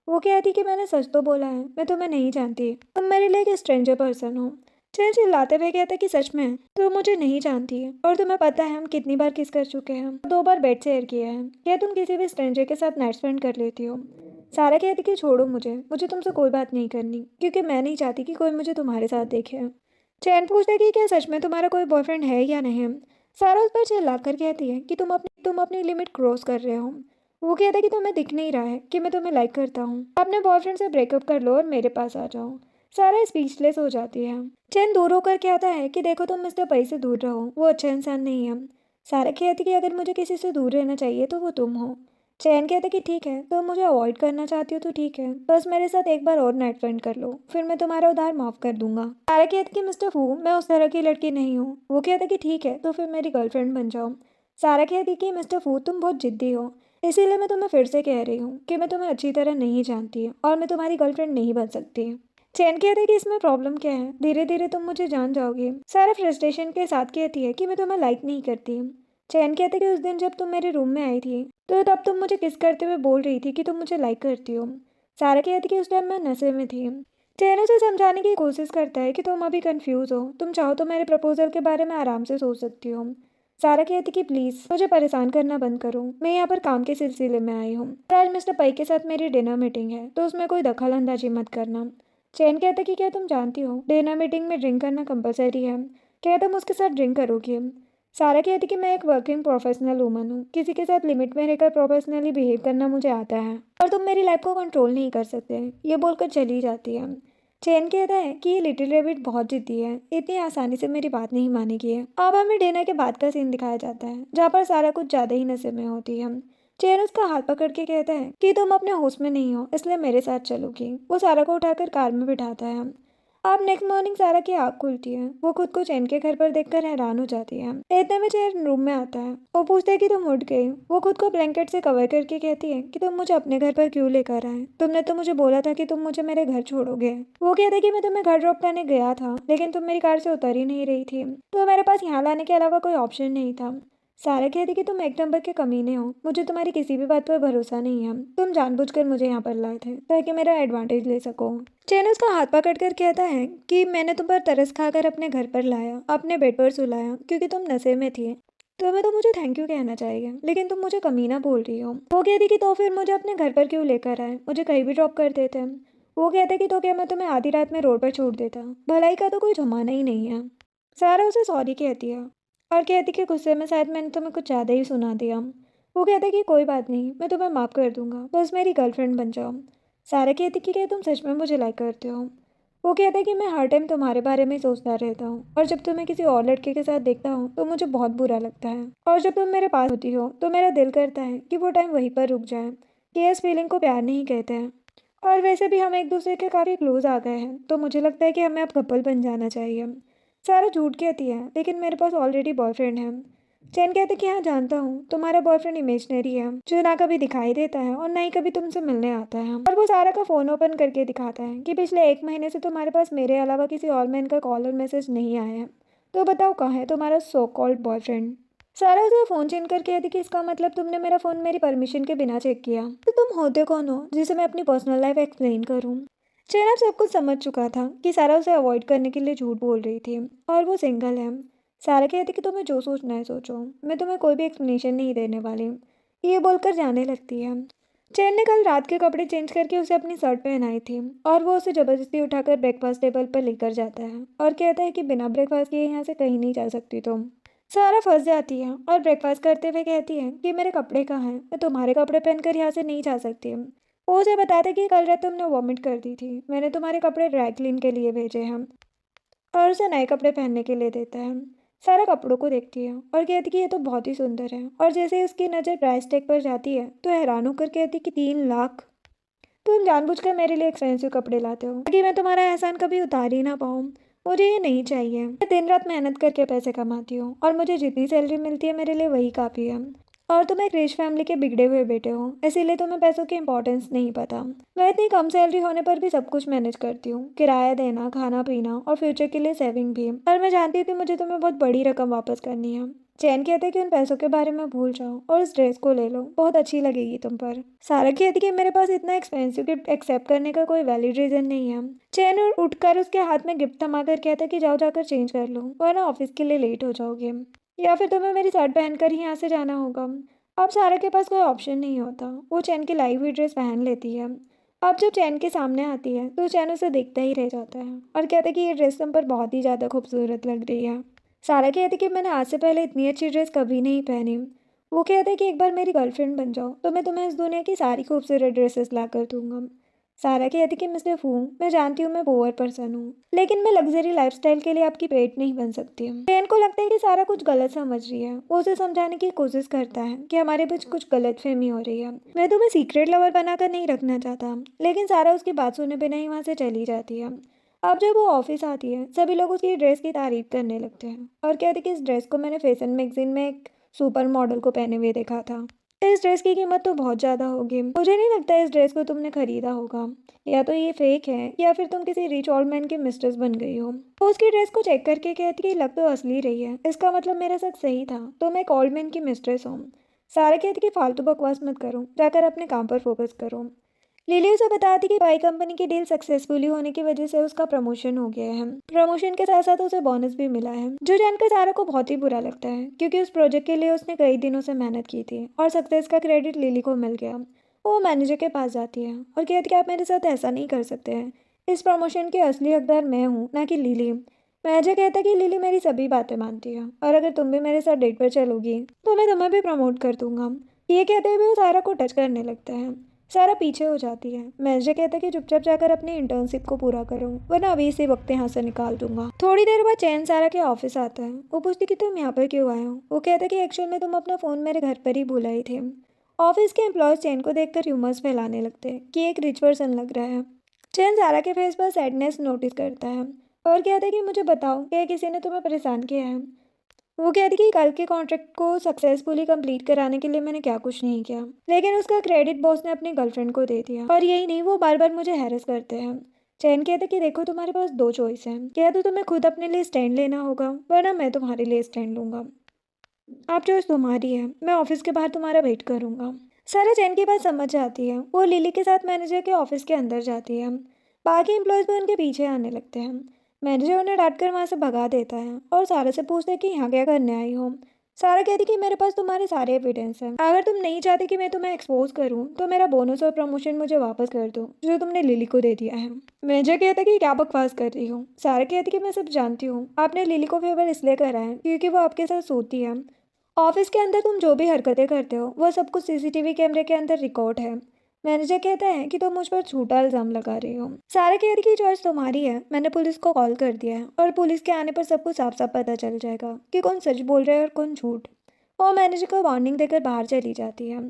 वो कहती कि मैंने सच तो बोला है, मैं तुम्हें नहीं जानती, तुम मेरे लिए एक स्ट्रेंजर पर्सन हो। चैन चिल्लाते हुए कहता कि सच में तुम मुझे नहीं जानती है और तुम्हें पता है हम कितनी बार किस कर चुके हैं, 2 बार बेड शेयर किया है। क्या तुम किसी भी स्ट्रेंजर के साथ नाइट स्पेंड कर लेती हो? सारा कहती कि छोड़ो मुझे मुझे तुमसे कोई बात नहीं करनी, क्योंकि मैं नहीं चाहती कि कोई मुझे तुम्हारे साथ देखे। चैन पूछता है कि क्या सच में तुम्हारा कोई बॉयफ्रेंड है या नहीं। सारा उस पर चिल्लाकर कहती है कि तुम अपनी लिमिट क्रॉस कर रहे हो। वो कहता है कि तुम्हें दिख नहीं रहा है कि मैं तुम्हें लाइक करता हूँ, अपने बॉयफ्रेंड से ब्रेकअप कर लो और मेरे पास आ जाओ। सारा स्पीचलेस हो जाती है। चैन दूर होकर कहता है कि देखो तुम मिस्टर पई से दूर रहो, वो अच्छा इंसान नहीं है। सारा कहती कि अगर मुझे किसी से दूर रहना चाहिए तो वो तुम हो। चैन कहता कि ठीक है, तो मुझे अवॉइड करना चाहती हो तो ठीक है, बस मेरे साथ एक बार और नाइट स्पेंड कर लो, फिर मैं तुम्हारा उधार माफ कर दूंगा। सारा कहती कि मिस्टर फू मैं उस तरह की लड़की नहीं हूँ। वो कहता कि ठीक है, तो फिर मेरी गर्लफ्रेंड बन जाओ। सारा कहती कि मिस्टर फू तुम बहुत जिद्दी हो, इसीलिए मैं तुम्हें फिर से कह रही हूँ कि मैं तुम्हें अच्छी तरह नहीं जानती और मैं तुम्हारी गर्लफ्रेंड नहीं बन सकती। चैन कहती है कि इसमें प्रॉब्लम क्या है, धीरे धीरे तुम मुझे जान जाओगी। सारा फ्रस्ट्रेशन के साथ कहती है कि मैं तुम्हें लाइक नहीं करती। चैन कहते कि उस दिन जब तुम मेरे रूम में आई थी तो तब तुम मुझे किस करते हुए बोल रही थी कि तुम मुझे लाइक करती हो। सारा कहती कि उस टाइम मैं नशे में थी। चैन उसे समझाने की कोशिश करता है कि तुम अभी कंफ्यूज हो, तुम चाहो तो मेरे प्रपोजल के बारे में आराम से सोच सकती हो। सारा कहती कि प्लीज़ मुझे परेशान करना बंद करो, मैं यहाँ पर काम के सिलसिले में आई हूँ और आज मिस्टर पई के साथ मेरी डिनर मीटिंग है, तो उसमें कोई दखल अंदाजी मत करना। चैन कहता कि क्या तुम जानती हो डिनर मीटिंग में ड्रिंक करना कंपलसरी है, क्या तुम उसके साथ ड्रिंक करोगी? सारा कहती कि मैं एक वर्किंग प्रोफेशनल वूमन हूँ, किसी के साथ लिमिट में रहकर प्रोफेशनली बिहेव करना मुझे आता है और तुम मेरी लाइफ को कंट्रोल नहीं कर सकते, ये बोलकर चली जाती है। चैन कहता है कि ये लिटिल रेबिट बहुत जिद्दी है, इतनी आसानी से मेरी बात नहीं मानेगी है। अब हमें डिनर के बाद का सीन दिखाया जाता है जहाँ पर सारा कुछ ज़्यादा ही नशे में होती है। चैन उसका हाथ पकड़ के कहता है कि तुम अपने होश में नहीं हो, इसलिए मेरे साथ चलोगी। वो सारा को उठाकर कार में बिठाता है। अब नेक्स्ट मॉर्निंग सारा की आँख खुलती है, वो खुद को चैन के घर पर देखकर हैरान हो जाती है। इतने में चैन रूम में आता है, वो पूछता है कि तुम उठ गई। वो खुद को ब्लैंकेट से कवर करके कहती है कि तुम मुझे अपने घर पर क्यों लेकर आए, तुमने तो मुझे बोला था कि तुम मुझे मेरे घर छोड़ोगे। वो कहता है कि मैं तुम्हें घर ड्रॉप करने गया था, लेकिन तुम मेरी कार से उतर ही नहीं रही थी, तो मेरे पास यहाँ लाने के अलावा कोई ऑप्शन नहीं था। सारा कहती कि तुम एक नंबर के कमीने हो, मुझे तुम्हारी किसी भी बात पर भरोसा नहीं है, तुम जानबूझकर मुझे यहाँ पर लाए थे ताकि मेरा एडवांटेज ले सको। चैन उसका हाथ पकड़ कर कहता है कि मैंने तुम पर तरस खाकर अपने घर पर लाया, अपने बेड पर सुलाया, क्योंकि तुम नशे में थी। तुम्हें तो मुझे थैंक यू कहना चाहिए, लेकिन तुम मुझे कमीना बोल रही हो। वो कहती कि तो फिर मुझे अपने घर पर क्यों लेकर आए, मुझे कहीं भी ड्रॉप कर देते। वो कहते कि तो क्या मैं तुम्हें आधी रात में रोड पर छोड़ देता, भलाई का तो कोई जमाना ही नहीं है। सारा उसे सॉरी कहती है और कहती कि गुस्से में शायद मैंने तुम्हें कुछ ज़्यादा ही सुना दिया। वो कहते कि कोई बात नहीं, मैं तुम्हें माफ़ कर दूंगा, बस मेरी गर्लफ्रेंड बन जाओ। सारा कहती कि क्या तुम सच में मुझे लाइक करते हो? वो कहता है कि मैं हर टाइम तुम्हारे बारे में ही सोचता रहता हूँ और जब तुम्हें किसी और लड़के के साथ देखता हूँ तो मुझे बहुत बुरा लगता है, और जब तुम मेरे पास होती हो तो मेरा दिल करता है कि वो टाइम वहीं पर रुक जाए। कि इस फीलिंग को प्यार नहीं कहते हैं, और वैसे भी हम एक दूसरे के काफ़ी क्लोज आ गए हैं, तो मुझे लगता है कि हमें अब कपल बन जाना चाहिए। सारा झूठ कहती है, लेकिन मेरे पास ऑलरेडी बॉयफ्रेंड है। चैन कहते कि हाँ जानता हूँ, तुम्हारा बॉयफ्रेंड इमेजनरी है जो ना कभी दिखाई देता है और ना ही कभी तुमसे मिलने आता है। और वो सारा का फ़ोन ओपन करके दिखाता है कि पिछले 1 महीने से तुम्हारे पास मेरे अलावा किसी और मैन का कॉल और मैसेज नहीं आया है, तो बताओ कहाँ है तुम्हारा सो कॉल्ड बॉयफ्रेंड। सारा उसे फ़ोन छीन कर कहती कि इसका मतलब तुमने मेरा फ़ोन मेरी परमिशन के बिना चेक किया, तो तुम होते कौन हो जिसे मैं अपनी पर्सनल लाइफ एक्सप्लेन करूँ। चैन अब सब कुछ समझ चुका था कि सारा उसे अवॉइड करने के लिए झूठ बोल रही थी और वो सिंगल है। सारा कहती कि तुम्हें जो सोचना है सोचो, मैं तुम्हें कोई भी एक्सप्लेनेशन नहीं देने वाली। ये बोलकर जाने लगती है। चैन ने कल रात के कपड़े चेंज करके उसे अपनी शर्ट पहनाई थी और वो उसे ज़बरदस्ती उठाकर ब्रेकफास्ट टेबल पर लेकर जाता है और कहता है कि बिना ब्रेकफास्ट किए यहाँ से कहीं नहीं जा सकती तुम। सारा फंस जाती है और ब्रेकफास्ट करते हुए कहती है कि मेरे कपड़े कहाँ हैं, मैं तुम्हारे कपड़े पहनकर यहाँ से नहीं जा सकती। वो उसे बताता है कि कल रात तुमने वॉमिट कर दी थी, मैंने तुम्हारे कपड़े ड्राई क्लीन के लिए भेजे हैं, और उसे नए कपड़े पहनने के लिए देता है। सारा कपड़ों को देखती है और कहती कि ये तो बहुत ही सुंदर है, और जैसे ही उसकी नज़र प्राइस टैग पर जाती है तो हैरान होकर कहती कि 3 लाख, तुम जानबूझकर मेरे लिए एक्सपेंसिव कपड़े लाते हो ताकि मैं तुम्हारा एहसान कभी उतार ही ना पाऊँ। मुझे ये नहीं चाहिए, मैं दिन रात मेहनत करके पैसे कमाती हूँ और मुझे जितनी सैलरी मिलती है मेरे लिए वही काफ़ी है, और तुम एक रिच फैमिली के बिगड़े हुए बेटे हो, इसीलिए तुम्हें पैसों की इंपॉर्टेंस नहीं पता। मैं इतनी कम सैलरी होने पर भी सब कुछ मैनेज करती हूँ, किराया देना, खाना पीना और फ्यूचर के लिए सेविंग भी, और मैं जानती हूँ कि मुझे तुम्हें बहुत बड़ी रकम वापस करनी है। चैन कहते कि उन पैसों के बारे में भूल जाओ और इस ड्रेस को ले लो, बहुत अच्छी लगेगी तुम पर। सारा कहती कि मेरे पास इतना एक्सपेंसिव गिफ्ट एक्सेप्ट करने का कोई वैलिड रीजन नहीं है। चैन और उठकर उसके हाथ में गिफ्ट थमाकर कहता कि जाओ जाकर चेंज कर लो वरना ऑफिस के लिए लेट हो जाओगे, या फिर तुम्हें मेरी शर्ट पहनकर ही यहाँ से जाना होगा। अब सारा के पास कोई ऑप्शन नहीं होता, वो चैन की लाई हुई ड्रेस पहन लेती है। अब जब चैन के सामने आती है तो चैन उसे देखता ही रह जाता है और कहता है कि ये ड्रेस तुम पर बहुत ही ज़्यादा खूबसूरत लग रही है। सारा कहती कि मैंने आज से पहले इतनी अच्छी ड्रेस कभी नहीं पहनी। वो कहता है कि एक बार मेरी गर्लफ्रेंड बन जाओ तो मैं तुम्हें इस दुनिया की सारी खूबसूरत ड्रेसेस ला कर दूंगा। सारा कहती कि मैं सिर्फ हूँ, मैं जानती हूँ मैं पुअर पर्सन हूँ, लेकिन मैं लग्जरी लाइफस्टाइल के लिए आपकी पेट नहीं बन सकती। जैन को लगता है कि सारा कुछ गलत समझ रही है। वो उसे समझाने की कोशिश करता है कि हमारे बीच कुछ गलत फहमी हो रही है, मैं तुम्हें सीक्रेट लवर बनाकर नहीं रखना चाहता। लेकिन सारा उसकी बात सुने बिना ही वहाँ से चली जाती है। अब जब वो ऑफिस आती है सभी लोग उसकी ड्रेस की तारीफ करने लगते हैं और कहते हैं कि इस ड्रेस को मैंने फैशन मैगजीन में एक सुपर मॉडल को पहने हुए देखा था। इस ड्रेस की कीमत तो बहुत ज़्यादा होगी, मुझे नहीं लगता इस ड्रेस को तुमने खरीदा होगा, या तो ये फेक है या फिर तुम किसी रिच ओल्ड मैन की मिस्ट्रेस बन गई हो। वो उसकी ड्रेस को चेक करके कहती कि लग तो असली रही है, इसका मतलब मेरा शक सही था, तो मैं एक ओल्ड मैन की मिस्ट्रेस हूँ। सारा कहती कि फालतू बकवास मत करो, जाकर अपने काम पर फोकस करो। लिली उसे बताती कि बाई कंपनी की डील सक्सेसफुली होने की वजह से उसका प्रमोशन हो गया है। प्रमोशन के साथ साथ उसे बोनस भी मिला है, जो जानकर सारा को बहुत ही बुरा लगता है क्योंकि उस प्रोजेक्ट के लिए उसने कई दिनों से मेहनत की थी और सक्सेस का क्रेडिट लिली को मिल गया। वो मैनेजर के पास जाती है और कहती कि आप मेरे साथ ऐसा नहीं कर सकते हैं, इस प्रमोशन की असली हकदार मैं हूँ ना कि लिली। मैनेजर कहता है कि लिली मेरी सभी बातें मानती है और अगर तुम भी मेरे साथ डेट पर चलोगी तो मैं तुम्हें भी प्रमोट कर दूंगा। ये कहते हुए वो सारा को टच करने लगता है। सारा पीछे हो जाती है। मैनेजर कहता है कि चुपचाप जाकर अपनी इंटर्नशिप को पूरा करो वरना अभी इसी वक्त यहाँ से निकाल दूंगा। थोड़ी देर बाद चैन सारा के ऑफिस आता है। वो पूछती कि तुम यहाँ पर क्यों आए हो। वो कहता है कि एक्चुअल में तुम अपना फ़ोन मेरे घर पर ही भुलाई थे। ऑफिस के एम्प्लॉयज चैन को देखकर र्यूमर्स फैलाने लगते हैं कि एक रिच पर्सन लग रहा है। चैन सारा के फेस पर सैडनेस नोटिस करता है और कहता है कि मुझे बताओ क्या किसी ने तुम्हें परेशान किया है। वो कहती कि कल के कॉन्ट्रैक्ट को सक्सेसफुली कंप्लीट कराने के लिए मैंने क्या कुछ नहीं किया, लेकिन उसका क्रेडिट बॉस ने अपनी गर्लफ्रेंड को दे दिया और यही नहीं वो बार बार मुझे हैरेस करते हैं। चैन कहते कि देखो तुम्हारे पास दो चॉइस हैं, या तो तुम्हें खुद अपने लिए स्टैंड लेना होगा वरना मैं तुम्हारे लिए स्टैंड लूंगा। आप चॉइस तुम्हारी है, मैं ऑफिस के बाहर तुम्हारा वेट करूंगा। सारा चैन की बात समझ जाती है। वो लिली के साथ मैनेजर के ऑफिस के अंदर जाती है। बाकी एम्प्लॉयज भी उनके पीछे आने लगते हैं। मैनेजर उन्हें डांट कर वहाँ से भगा देता है और सारा से पूछता है कि यहाँ क्या करने आई हो। सारा कहती कि मेरे पास तुम्हारे सारे एविडेंस हैं, अगर तुम नहीं चाहती कि मैं तुम्हें एक्सपोज करूँ तो मेरा बोनस और प्रमोशन मुझे वापस कर दो जो तुमने लिली को दे दिया है। मैनेजर कहता कि क्या बकवास कर रही हो। सारा कहती कि मैं सब जानती हूँ, आपने लिली को फेवर इसलिए करा है क्योंकि वो आपके साथ सोती है। ऑफिस के अंदर तुम जो भी हरकतें करते हो वह सब कुछ सीसीटीवी कैमरे के अंदर रिकॉर्ड है। मैनेजर कहता है कि तुम मुझ पर झूठा इल्जाम लगा रही हो। सारा कह रही की चॉइस तुम्हारी है, मैंने पुलिस को कॉल कर दिया है और पुलिस के आने पर सब कुछ साफ साफ पता चल जाएगा कि कौन सच बोल रहा है और कौन झूठ। और मैनेजर को वार्निंग देकर बाहर चली जाती है।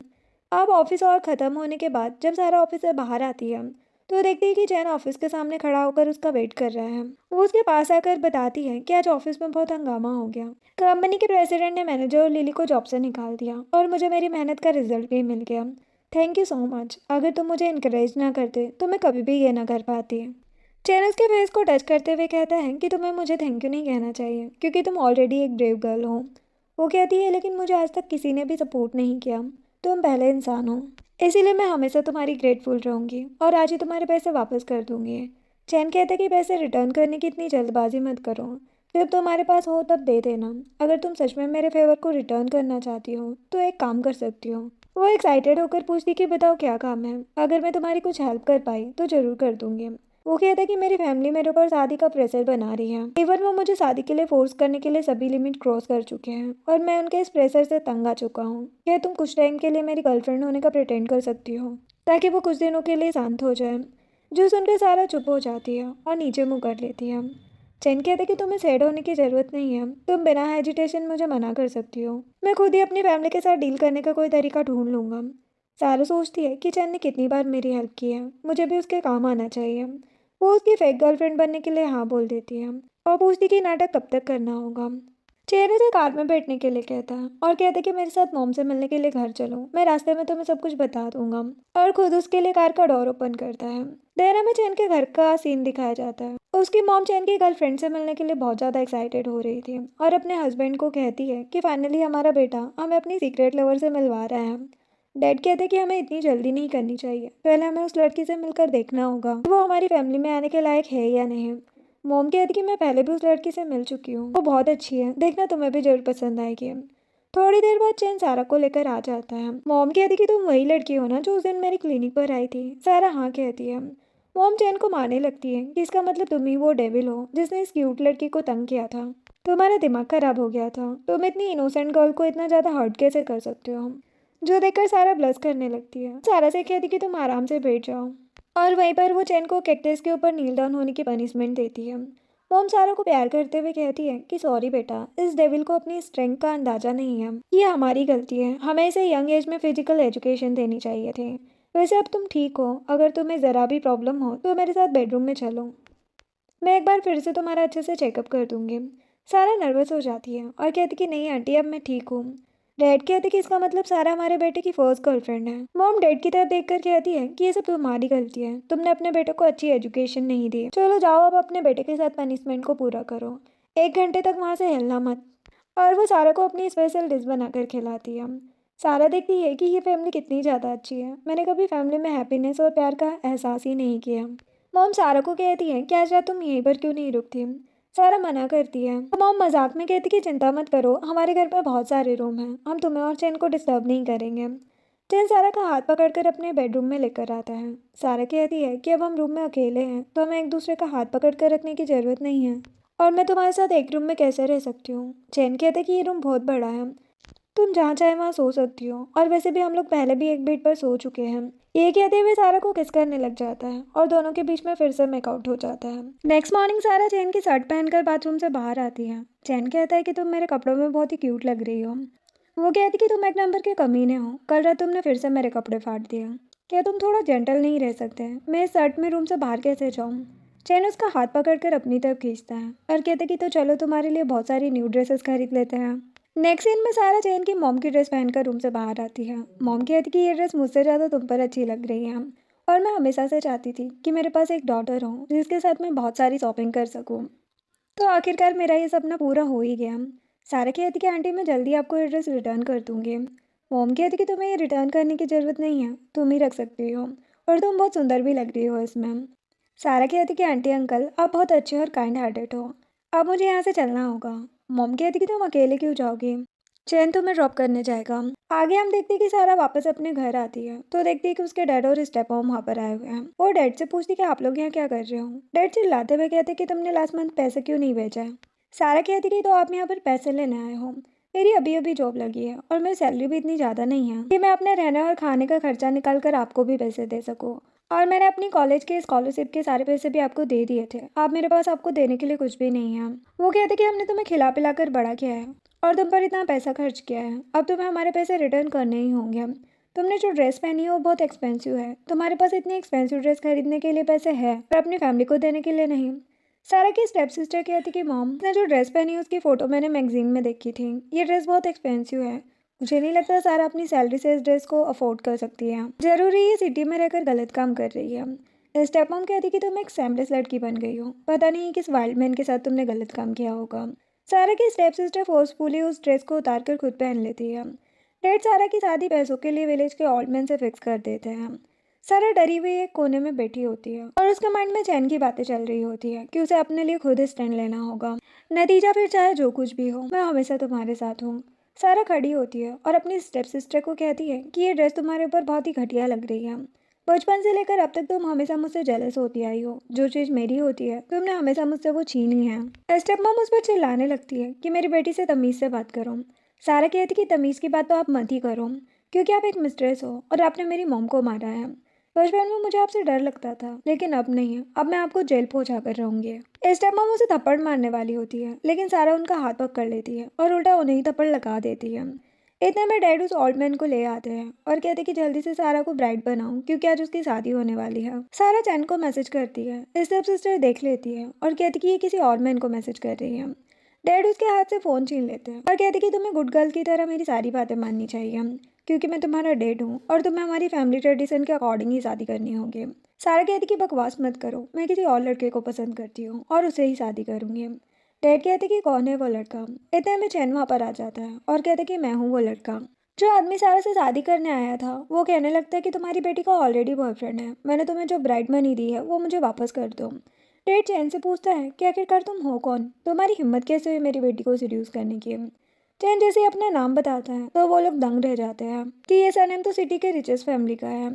अब ऑफिस और ख़त्म होने के बाद जब सारा ऑफिस से बाहर आती है तो देखती है कि जैन ऑफिस के सामने खड़ा होकर उसका वेट कर रहा है। वो उसके पास आकर बताती है कि आज ऑफिस में बहुत हंगामा हो गया। कंपनी के प्रेसिडेंट ने मैनेजर और लिली को जॉब से निकाल दिया और मुझे मेरी मेहनत का रिजल्ट भी मिल गया। थैंक यू सो मच, अगर तुम मुझे इनकरेज ना करते तो मैं कभी भी ये ना कर पाती। चैन उसके फेस को टच करते हुए कहता है कि तुम्हें मुझे थैंक यू नहीं कहना चाहिए क्योंकि तुम ऑलरेडी एक ब्रेव गर्ल हो। वो कहती है लेकिन मुझे आज तक किसी ने भी सपोर्ट नहीं किया, तुम पहले इंसान हो, इसीलिए मैं हमेशा तुम्हारी ग्रेटफुल रहूंगी और आज ही तुम्हारे पैसे वापस कर दूंगी। चैन कहता है कि पैसे रिटर्न करने की इतनी जल्दबाजी मत करो, जब तुम्हारे पास हो तब दे देना। अगर तुम सच में मेरे फेवर को रिटर्न करना चाहती हो तो एक काम कर सकती हो। वो एक्साइटेड होकर पूछती कि बताओ क्या काम है, अगर मैं तुम्हारी कुछ हेल्प कर पाई तो ज़रूर कर दूंगी। वो कहता है कि मेरी फैमिली मेरे ऊपर शादी का प्रेशर बना रही है, इवन वो मुझे शादी के लिए फोर्स करने के लिए सभी लिमिट क्रॉस कर चुके हैं और मैं उनके इस प्रेशर से तंग आ चुका हूँ। क्या तुम कुछ टाइम के लिए मेरी गर्लफ्रेंड होने का प्रिटेंड कर सकती हो ताकि वो कुछ दिनों के लिए शांत हो जाए। जो सुनकर सारा चुप हो जाती है और नीचे मुँह कर लेती है। चैन कहते कि तुम्हें सैड होने की ज़रूरत नहीं है, तुम बिना हेजिटेशन मुझे मना कर सकती हो, मैं खुद ही अपनी फैमिली के साथ डील करने का कोई तरीका ढूंढ लूँगा। सारा सोचती है कि चैन ने कितनी बार मेरी हेल्प की है, मुझे भी उसके काम आना चाहिए। वो उसकी फेक गर्लफ्रेंड बनने के लिए हाँ बोल देती है और पूछती कि नाटक कब तक करना होगा। चेहरे से कार में बैठने के लिए कहता है और कहते कि मेरे साथ मॉम से मिलने के लिए घर चलो, मैं रास्ते में तुम्हें सब कुछ बता दूंगा, और खुद उसके लिए कार का डोर ओपन करता है। देहरा में चैन के घर का सीन दिखाया जाता है। उसकी मॉम चैन की गर्लफ्रेंड से मिलने के लिए बहुत ज़्यादा एक्साइटेड हो रही थी और अपने हस्बैंड को कहती है कि फाइनली हमारा बेटा हमें अपनी सीक्रेट लवर से मिलवा रहा है। डैड कहते कि हमें इतनी जल्दी नहीं करनी चाहिए, पहले हमें उस लड़की से मिलकर देखना होगा कि वो हमारी फैमिली में आने के लायक है या नहीं। मॉम कहती कि मैं पहले भी उस लड़की से मिल चुकी हूँ, वो बहुत अच्छी है, देखना तुम्हें भी जरूर पसंद आएगी। थोड़ी देर बाद चैन सारा को लेकर आ जाता है। मॉम कहती कि तुम वही लड़की हो ना जो उस दिन मेरी क्लिनिक पर आई थी। सारा हाँ कहती है। मॉम चैन को मारने लगती है कि इसका मतलब तुम ही वो डेविल हो जिसने इस क्यूट लड़की को तंग किया था। तुम्हारा दिमाग खराब हो गया था, तुम इतनी इनोसेंट गर्ल को इतना ज़्यादा हर्ट कैसे कर सकते हो। जो देखकर सारा ब्लश करने लगती है। सारा से कहती कि तुम आराम से बैठ जाओ और वहीं पर वो चैन को कैक्टस के ऊपर नील डाउन होने की पनिशमेंट देती है। मॉम सारा को प्यार करते हुए कहती है कि सॉरी बेटा, इस डेविल को अपनी स्ट्रेंथ का अंदाजा नहीं है, ये हमारी गलती है, हमें इसे यंग एज में फिजिकल एजुकेशन देनी चाहिए थी। वैसे अब तुम ठीक हो, अगर तुम्हें ज़रा भी प्रॉब्लम हो तो मेरे साथ बेडरूम में चलो, मैं एक बार फिर से तुम्हारा अच्छे से चेकअप कर दूंगी। सारा नर्वस हो जाती है और कहती कि नहीं आंटी, अब मैं ठीक हूँ। डैड कहते कि इसका मतलब सारा हमारे बेटे की फर्स्ट गर्लफ्रेंड है। मॉम डैड की तरफ देखकर कहती है कि ये सब तुम्हारी गलती है, तुमने अपने बेटे को अच्छी एजुकेशन नहीं दी। चलो जाओ, अब अपने बेटे के साथ पनिशमेंट को पूरा करो, 1 घंटे तक वहाँ से हिलना मत। और वो सारा को अपनी स्पेशल डिश बनाकर खिलाती है। सारा देखती है कि ये फैमिली कितनी ज़्यादा अच्छी है, मैंने कभी फैमिली में हैप्पीनेस और प्यार का एहसास ही नहीं किया। मॉम सारा को कहती है कि आज रात तुम यहीं पर क्यों नहीं रुकती। सारा मना करती है तो मॉम मजाक में कहती कि चिंता मत करो, हमारे घर पर बहुत सारे रूम हैं, हम तुम्हें और चैन को डिस्टर्ब नहीं करेंगे। चैन सारा का हाथ पकड़कर अपने बेडरूम में लेकर आता है। सारा कहती है कि अब हम रूम में अकेले हैं तो हमें एक दूसरे का हाथ पकड़ कर रखने की ज़रूरत नहीं है, और मैं तुम्हारे साथ एक रूम में कैसे रह सकती हूँ। चैन कहते कि ये रूम बहुत बड़ा है, तुम जहाँ चाहे वहाँ सो सकती हो, और वैसे भी हम लोग पहले भी एक बेड पर सो चुके हैं। ये कहते हुए सारा को किस करने लग जाता है और दोनों के बीच में फिर से मेकआउट हो जाता है। नेक्स्ट मॉर्निंग सारा चैन की शर्ट पहनकर बाथरूम से बाहर आती है। चैन कहता है कि तुम मेरे कपड़ों में बहुत ही क्यूट लग रही हो। वो कहती कि तुम एक नंबर के कमीने हो, कल रात तुमने फिर से मेरे कपड़े फाड़ दिए, क्या तुम थोड़ा जेंटल नहीं रह सकते। मैं इस शर्ट में रूम से बाहर कैसे जाऊँ। चैन उसका हाथ पकड़कर अपनी तरफ खींचता है और कहते कि तो चलो तुम्हारे लिए बहुत सारी न्यू ड्रेसेस खरीद लेते हैं। नेक्स्ट सीन में सारा चैन की मॉम की ड्रेस पहनकर रूम से बाहर आती है। मॉम कहती कि ये ड्रेस मुझसे ज़्यादा तुम पर अच्छी लग रही है, और मैं हमेशा से चाहती थी कि मेरे पास एक डॉटर हो जिसके साथ मैं बहुत सारी शॉपिंग कर सकूं। तो आखिरकार मेरा ये सपना पूरा हो ही गया। सारा कहती कि आंटी मैं जल्दी आपको ये ड्रेस रिटर्न कर दूंगी। मॉम कहती कि तुम्हें ये रिटर्न करने की ज़रूरत नहीं है, तुम ही रख सकती हो, और तुम बहुत सुंदर भी लग रही हो इसमें। सारा कहती कि आंटी अंकल आप बहुत अच्छे और काइंड हार्टेड हो, अब मुझे यहाँ से चलना होगा। मॉम कहती कि तुम अकेले क्यों जाओगी, चैन तुम्हें ड्रॉप करने जाएगा। आगे हम देखते हैं कि सारा वापस अपने घर आती है तो देखती है कि उसके डैड और स्टेप मॉम वहाँ पर आए हुए हैं। वो डैड से पूछती कि आप लोग यहाँ क्या कर रहे हो। डैड चिल्लाते हुए कहते कि तुमने लास्ट मंथ पैसे क्यों नहीं भेजा है। सारा कहती कि तो आप यहाँ पर पैसे लेने आए हो, मेरी अभी अभी जॉब लगी है और मेरी सैलरी भी इतनी ज़्यादा नहीं है कि मैं अपने रहने और खाने का खर्चा निकाल कर आपको भी पैसे दे सकूँ, और मैंने अपनी कॉलेज के स्कॉलरशिप के सारे पैसे भी आपको दे दिए थे, अब मेरे पास आपको देने के लिए कुछ भी नहीं है। वो कहते कि हमने तुम्हें खिला पिला कर बड़ा किया है और तुम पर इतना पैसा खर्च किया है, अब तुम्हें हमारे पैसे रिटर्न करने ही होंगे। तुमने जो ड्रेस पहनी है वो बहुत एक्सपेंसिव है, तुम्हारे पास इतनी एक्सपेंसिव ड्रेस खरीदने के लिए पैसे है पर अपनी फैमिली को देने के लिए नहीं। सारा की स्टेप सिस्टर कहती कि मॉम ने जो ड्रेस पहनी है उसकी फ़ोटो मैंने मैगजीन में देखी थी, ये ड्रेस बहुत एक्सपेंसिव है, मुझे नहीं लगता सारा अपनी सैलरी से इस ड्रेस को अफोर्ड कर सकती है, जरूरी ये सिटी में रहकर गलत काम कर रही है। स्टेप मॉम कहती कि तुम एक सैमलेस लड़की बन गई हो, पता नहीं किस वाइल्ड मैन के साथ तुमने गलत काम किया होगा। सारा की स्टेप सिस्टर फोर्सफुली उस ड्रेस को उतार कर खुद पहन लेती है। डैड सारा की शादी पैसों के लिए विलेज के ओल्ड मैन से फिक्स कर देते हैं। सारा डरी हुई एक कोने में बैठी होती है और उसके माइंड में चैन की बातें चल रही होती है कि उसे अपने लिए खुद स्टैंड लेना होगा, नतीजा फिर चाहे जो कुछ भी हो मैं हमेशा तुम्हारे साथ हूँ। सारा खड़ी होती है और अपनी स्टेप सिस्टर को कहती है कि ये ड्रेस तुम्हारे ऊपर बहुत ही घटिया लग रही है, बचपन से लेकर अब तक तुम हमेशा मुझसे जेलस होती आई हो, जो चीज़ मेरी होती है तुमने हमेशा मुझसे वो छीनी है। स्टेप मॉम उस पर चिल्लाने लगती है कि मेरी बेटी से तमीज़ से बात करो। सारा कहती कि तमीज़ की बात तो आप मत ही करो, क्योंकि आप एक मिस्ट्रेस हो और आपने मेरी मॉम को मारा है। बचपन में मुझे आपसे डर लगता था लेकिन अब नहीं है, अब मैं आपको जेल पहुंचा कर रहूंगी। स्टेप मॉम उसे थप्पड़ मारने वाली होती है लेकिन सारा उनका हाथ पकड़ लेती है और उल्टा उन्हें ही थप्पड़ लगा देती है। इतने में डैड उस ओल्ड मैन को ले आते हैं और कहते कि जल्दी से सारा को ब्राइड बनाऊं क्योंकि आज उसकी शादी होने वाली है। सारा चैन को मैसेज करती है, स्टेप सिस्टर देख लेती है और कहती कि ये किसी और मैन को मैसेज कर रही है। डैड उसके हाथ से फ़ोन छीन लेते हैं और कहते कि तुम्हें गुड गर्ल की तरह मेरी सारी बातें माननी चाहिए, क्योंकि मैं तुम्हारा डेड हूँ और तुम्हें हमारी फैमिली ट्रेडिशन के अकॉर्डिंग ही शादी करनी होगी। सारा कहती कि बकवास मत करो, मैं किसी और लड़के को पसंद करती हूँ और उसे ही शादी करूँगी। डैड कहते कि कौन है वो लड़का। इतने में चैन वहाँ पर आ जाता है और कहते कि मैं हूँ वो लड़का। जो आदमी सारा से शादी करने आया था वो कहने लगता है कि तुम्हारी बेटी का ऑलरेडी बॉयफ्रेंड है, मैंने तुम्हें जो ब्राइड मनी दी है वो मुझे वापस कर दो। डैड चैन से पूछता है कि आखिरकार तुम हो कौन, तुम्हारी हिम्मत कैसे हुई मेरी बेटी को सीड्यूस करने की। चैन जैसे ही अपना नाम बताता है तो वो लोग दंग रह जाते हैं कि ये सरनेम तो सिटी के रिचेस्ट फैमिली का है।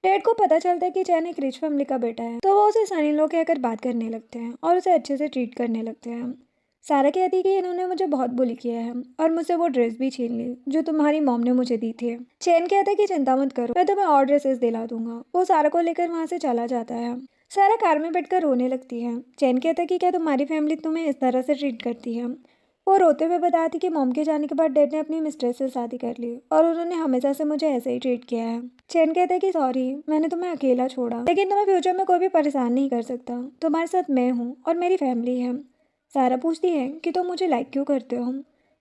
डैड को पता चलता है कि चैन एक रिच फैमिली का बेटा है तो वो उसे सन इन लॉ कहकर बात करने लगते हैं और उसे अच्छे से ट्रीट करने लगते हैं। सारा कहती कि इन्होंने मुझे बहुत बुली किया है और मुझसे वो ड्रेस भी छीन ली जो तुम्हारी मॉम ने मुझे दी थी। चैन कहता है कि चिंता मत करो, मैं तुम्हें और ड्रेसेस दिला दूंगा। वो सारा को लेकर वहाँ से चला जाता है। सारा कार में बैठकर रोने लगती है। चैन कहता है कि क्या तुम्हारी फैमिली तुम्हें इस तरह से ट्रीट करती है। वो रोते हुए बताती कि मॉम के जाने के बाद डैड ने अपनी मिस्ट्रेस से शादी कर ली और उन्होंने हमेशा से मुझे ऐसे ही ट्रीट किया है। चैन कहता है कि सॉरी, मैंने तुम्हें अकेला छोड़ा, लेकिन तुम्हें फ्यूचर में कोई भी परेशान नहीं कर सकता। तुम्हारे साथ मैं हूँ और मेरी फैमिली है। सारा पूछती है कि तुम मुझे लाइक क्यों करते हो।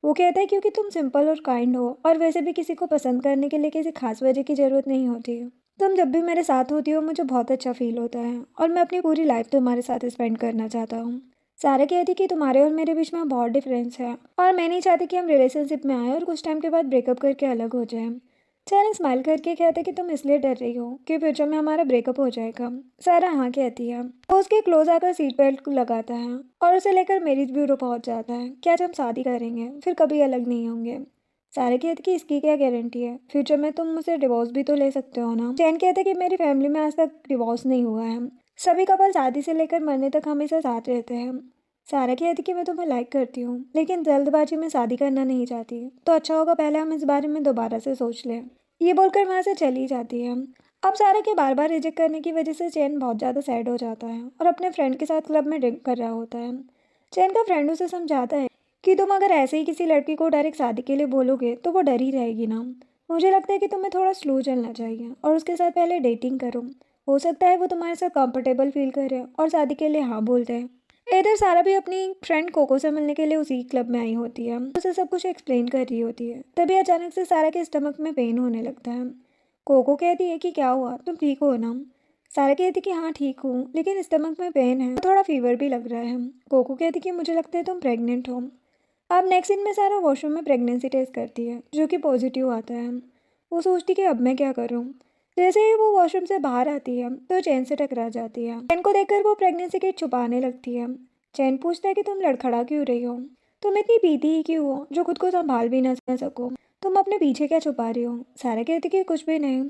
वो कहता है क्योंकि तुम सिंपल और काइंड हो और वैसे भी किसी को पसंद करने के लिए किसी खास वजह की ज़रूरत नहीं होती। तुम जब भी मेरे साथ होती हो मुझे बहुत अच्छा फील होता है और मैं अपनी पूरी लाइफ तुम्हारे साथ स्पेंड करना चाहता हूँ। सारा कहती कि तुम्हारे और मेरे बीच में बहुत डिफरेंस है और मैं नहीं चाहती कि हम रिलेशनशिप में आए और कुछ टाइम के बाद ब्रेकअप करके अलग हो जाएं। चैन स्माइल करके कहते कि तुम इसलिए डर रही हो कि फ्यूचर में हमारा ब्रेकअप हो जाएगा। सारा हाँ कहती है। वो उसके क्लोज आकर सीट बेल्ट लगाता है और उसे लेकर मैरिज ब्यूरो पहुंच जाता है कि आज हम शादी करेंगे फिर कभी अलग नहीं होंगे। सारा कहते कि इसकी क्या गारंटी है, फ्यूचर में तुम मुझसे डिवोर्स भी तो ले सकते हो ना। चैन कहते कि मेरी फैमिली में आज तक डिवोर्स नहीं हुआ है, सभी कपल शादी से लेकर मरने तक हमेशा साथ रहते हैं। सारा कहती कि मैं तुम्हें लाइक करती हूँ लेकिन जल्दबाजी में शादी करना नहीं चाहती, तो अच्छा होगा पहले हम इस बारे में दोबारा से सोच लें। ये बोलकर वहाँ से चली जाती है। अब सारा के बार बार रिजेक्ट करने की वजह से चैन बहुत ज़्यादा सैड हो जाता है और अपने फ्रेंड के साथ क्लब में ड्रिंक कर रहा होता है। चैन का फ्रेंड उसे समझाता है कि तुम अगर ऐसे ही किसी लड़की को डायरेक्ट शादी के लिए बोलोगे तो वो डर ही जाएगी ना। मुझे लगता है कि तुम्हें थोड़ा स्लो चलना चाहिए और उसके साथ पहले डेटिंग करो। हो सकता है वो तुम्हारे साथ कंफर्टेबल फील करे और शादी के लिए हाँ बोल दे। इधर सारा भी अपनी फ्रेंड कोको से मिलने के लिए उसी क्लब में आई होती है, उसे सब कुछ एक्सप्लेन कर रही होती है। तभी अचानक से सारा के स्टमक में पेन होने लगता है। कोको कहती है कि क्या हुआ, तुम ठीक हो ना। सारा कहती कि हाँ ठीक हूँ लेकिन स्टमक में पेन है, थोड़ा फीवर भी लग रहा है। कोको कहती कि मुझे लगता है तुम प्रेग्नेंट हो। अब नेक्स्ट दिन में सारा वॉशरूम में प्रेगनेंसी टेस्ट करती है जो कि पॉजिटिव आता है। वो सोचती कि अब मैं क्या करूँ। जैसे ही वो वॉशरूम से बाहर आती है तो चैन से टकरा जाती है। चैन को देखकर वो प्रेगनेंसी किट छुपाने लगती है। चैन पूछता है कि तुम लड़खड़ा क्यों रही हो, तुम इतनी पीती ही क्यों हो जो खुद को संभाल भी ना सको, तुम अपने पीछे क्या छुपा रही हो। सारा कहती कि कुछ भी नहीं।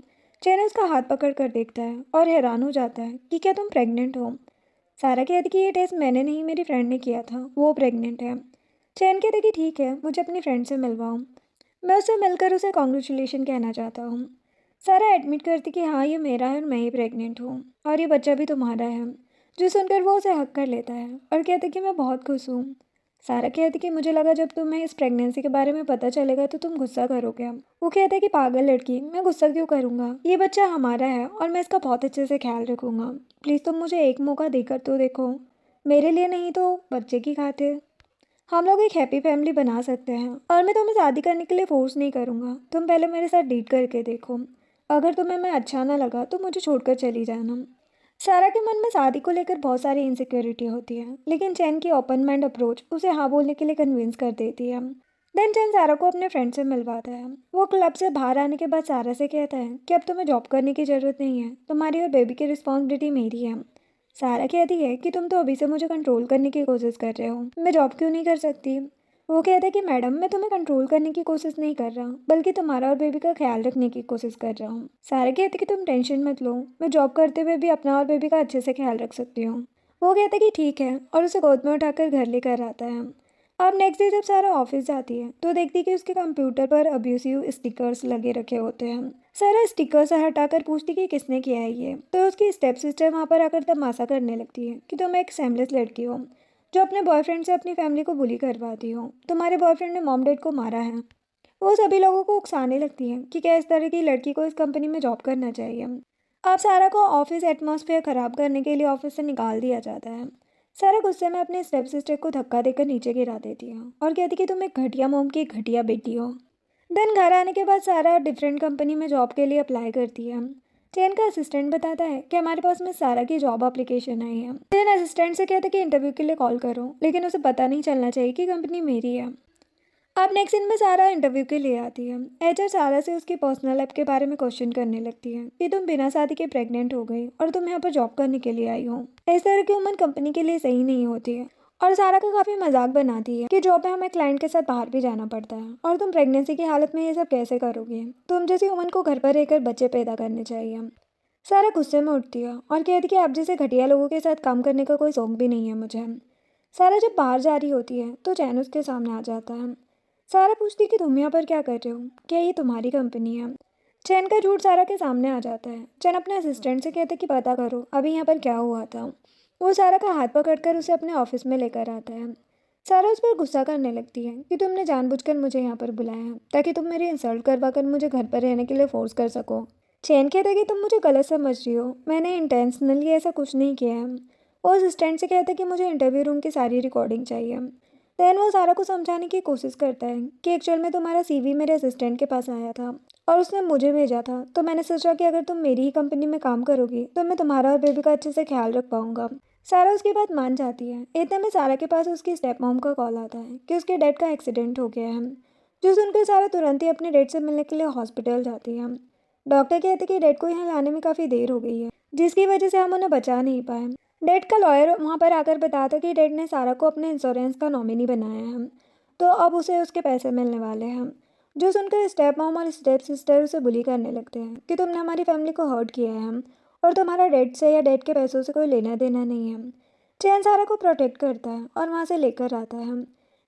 चैन उसका हाथ पकड़ कर देखता है और हैरान हो जाता है कि क्या तुम प्रेग्नेंट हो। सारा कहती कि ये टेस्ट मैंने नहीं मेरी फ्रेंड ने किया था, वो प्रेग्नेंट है। चैन कहते कि ठीक है मुझे अपनी फ्रेंड से मिलवाओ, मैं उससे मिलकर उसे कॉन्ग्रेचुलेशन कहना चाहता हूँ। सारा एडमिट करती कि हाँ ये मेरा है और मैं ही प्रेग्नेंट हूँ और ये बच्चा भी तुम्हारा है। जो सुनकर वो उसे हक कर लेता है और कहते कि मैं बहुत खुश हूँ। सारा कहती कि मुझे लगा जब तुम्हें इस प्रेगनेंसी के बारे में पता चलेगा तो तुम गुस्सा करोगे। वो कहता है कि पागल लड़की, मैं गुस्सा क्यों करूँगा, ये बच्चा हमारा है और मैं इसका बहुत अच्छे से ख्याल रखूँगा। प्लीज़ तुम मुझे एक मौका देकर तो देखो, मेरे लिए नहीं तो बच्चे की खातिर। हम लोग एक हैप्पी फैमिली बना सकते हैं और मैं तुम्हें शादी करने के लिए फोर्स नहीं करूँगा, तुम पहले मेरे साथ डेट करके देखो। अगर तुम्हें मैं अच्छा ना लगा तो मुझे छोड़कर चली जाना। सारा के मन में शादी को लेकर बहुत सारी इनसिक्योरिटी होती है लेकिन चैन की ओपन माइंड अप्रोच उसे हाँ बोलने के लिए कन्विंस कर देती है। देन चैन सारा को अपने फ्रेंड से मिलवाता है। वो क्लब से बाहर आने के बाद सारा से कहता है कि अब तुम्हें जॉब करने की ज़रूरत नहीं है, तुम्हारी और बेबी की रिस्पॉन्सिबिलिटी मेरी है। सारा कहती है कि तुम तो अभी से मुझे कंट्रोल करने की कोशिश कर रहे हो, मैं जॉब क्यों नहीं कर सकती। वो कहता है कि मैडम मैं तुम्हें कंट्रोल करने की कोशिश नहीं कर रहा बल्कि तुम्हारा और बेबी का ख्याल रखने की कोशिश कर रहा हूँ। सारा कहती कि तुम टेंशन मत लो, मैं जॉब करते हुए भी अपना और बेबी का अच्छे से ख्याल रख सकती हूँ। वो कहता है कि ठीक है और उसे गोद में उठाकर घर लेकर आता है। अब नेक्स्ट डे जब सारा ऑफिस जाती है तो देखती है कि उसके कंप्यूटर पर अब्यूसिव स्टिकर्स लगे रखे होते हैं। सारा स्टिकर से हटाकर पूछती कि किसने किया है ये, तो उसकी स्टेप सिस्टर वहाँ पर आकर तमाशा करने लगती है कि तुम एक सेमलेस लड़की हो जो अपने बॉयफ्रेंड से अपनी फैमिली को बुली करवाती हो, तुम्हारे बॉयफ्रेंड ने मॉम डैड को मारा है। वो सभी लोगों को उकसाने लगती है कि क्या इस तरह की लड़की को इस कंपनी में जॉब करना चाहिए। अब सारा को ऑफिस एटमॉस्फेयर खराब करने के लिए ऑफिस से निकाल दिया जाता है। सारा गुस्से में अपने स्टेप सिस्टर को धक्का देकर नीचे गिरा देती है और कहती कि तुम एक घटिया मोम की घटिया बेटी हो। देन घर आने के बाद सारा डिफरेंट कंपनी में जॉब के लिए अप्लाई करती है। चैन का असिस्टेंट बताता है कि हमारे पास में सारा की जॉब एप्लीकेशन आई है। चैन असिस्टेंट से कहता है कि इंटरव्यू के लिए कॉल करो, लेकिन उसे पता नहीं चलना चाहिए कि कंपनी मेरी है। अब नेक्स्ट सीन में सारा इंटरव्यू के लिए आती है। एचआर सारा से उसकी पर्सनल लाइफ के बारे में क्वेश्चन करने लगती है कि तुम बिना शादी के प्रेग्नेंट हो गई और तुम यहाँ पर जॉब करने के लिए आई हो। इस तरह की उम्र कंपनी के लिए सही नहीं होती है। और सारा का काफ़ी मजाक बनाती है कि जॉब में हमें क्लाइंट के साथ बाहर भी जाना पड़ता है और तुम प्रेगनेंसी की हालत में ये सब कैसे करोगे। तुम जैसी उम्र को घर पर रहकर बच्चे पैदा करने चाहिए। सारा गुस्से में उठती है और कहती कि आप जैसे घटिया लोगों के साथ काम करने का कोई शौक भी नहीं है मुझे। सारा जब बाहर जा रही होती है तो चैन उसके सामने आ जाता है। सारा पूछती है कि तुम यहाँ पर क्या कर रहे हो, क्या ये तुम्हारी कंपनी है। चैन का झूठ सारा के सामने आ जाता है। चैन अपने असिस्टेंट से कहते कि पता करो अभी यहाँ पर क्या हुआ था। वो सारा का हाथ पकड़कर उसे अपने ऑफिस में लेकर आता है। सारा उस पर गुस्सा करने लगती है कि तुमने जानबूझकर मुझे यहाँ पर बुलाया है ताकि तुम मेरी इंसल्ट करवा कर मुझे घर पर रहने के लिए फोर्स कर सको। चैन कहता है कि तुम मुझे गलत समझ रही हो, मैंने इंटेंशनली ऐसा कुछ नहीं किया है। वो असिस्टेंट से कहता है कि मुझे इंटरव्यू रूम की सारी रिकॉर्डिंग चाहिए। देन वो सारा को समझाने की कोशिश करता है कि एक्चुअल में तुम्हारा सीवी मेरे असिस्टेंट के पास आया था और उसने मुझे भेजा था, तो मैंने सोचा कि अगर तुम मेरी ही कंपनी में काम करोगी तो मैं तुम्हारा और बेबी का अच्छे से ख्याल रख पाऊंगा। सारा उसकी बात मान जाती है। इतने में सारा के पास उसकी स्टेप मॉम का कॉल आता है कि उसके डैड का एक्सीडेंट हो गया है। जो सुनकर सारा तुरंत ही अपने डैड से मिलने के लिए हॉस्पिटल जाती है। डॉक्टर कहते हैं कि डैड को यहाँ लाने में काफ़ी देर हो गई है, जिसकी वजह से हम उन्हें बचा नहीं पाए। डैड का लॉयर वहाँ पर आकर बताता कि डैड ने सारा को अपने इंश्योरेंस का नॉमिनी बनाया है, तो अब उसे उसके पैसे मिलने वाले हैं। जो सुनकर स्टेप मॉम और स्टेप सिस्टर उसे बुली करने लगते हैं कि तुमने हमारी फैमिली को हर्ट किया है और तुम्हारा डैड से या डैड के पैसों से कोई लेना देना नहीं है। चैन सारा को प्रोटेक्ट करता है और वहाँ से लेकर आता है।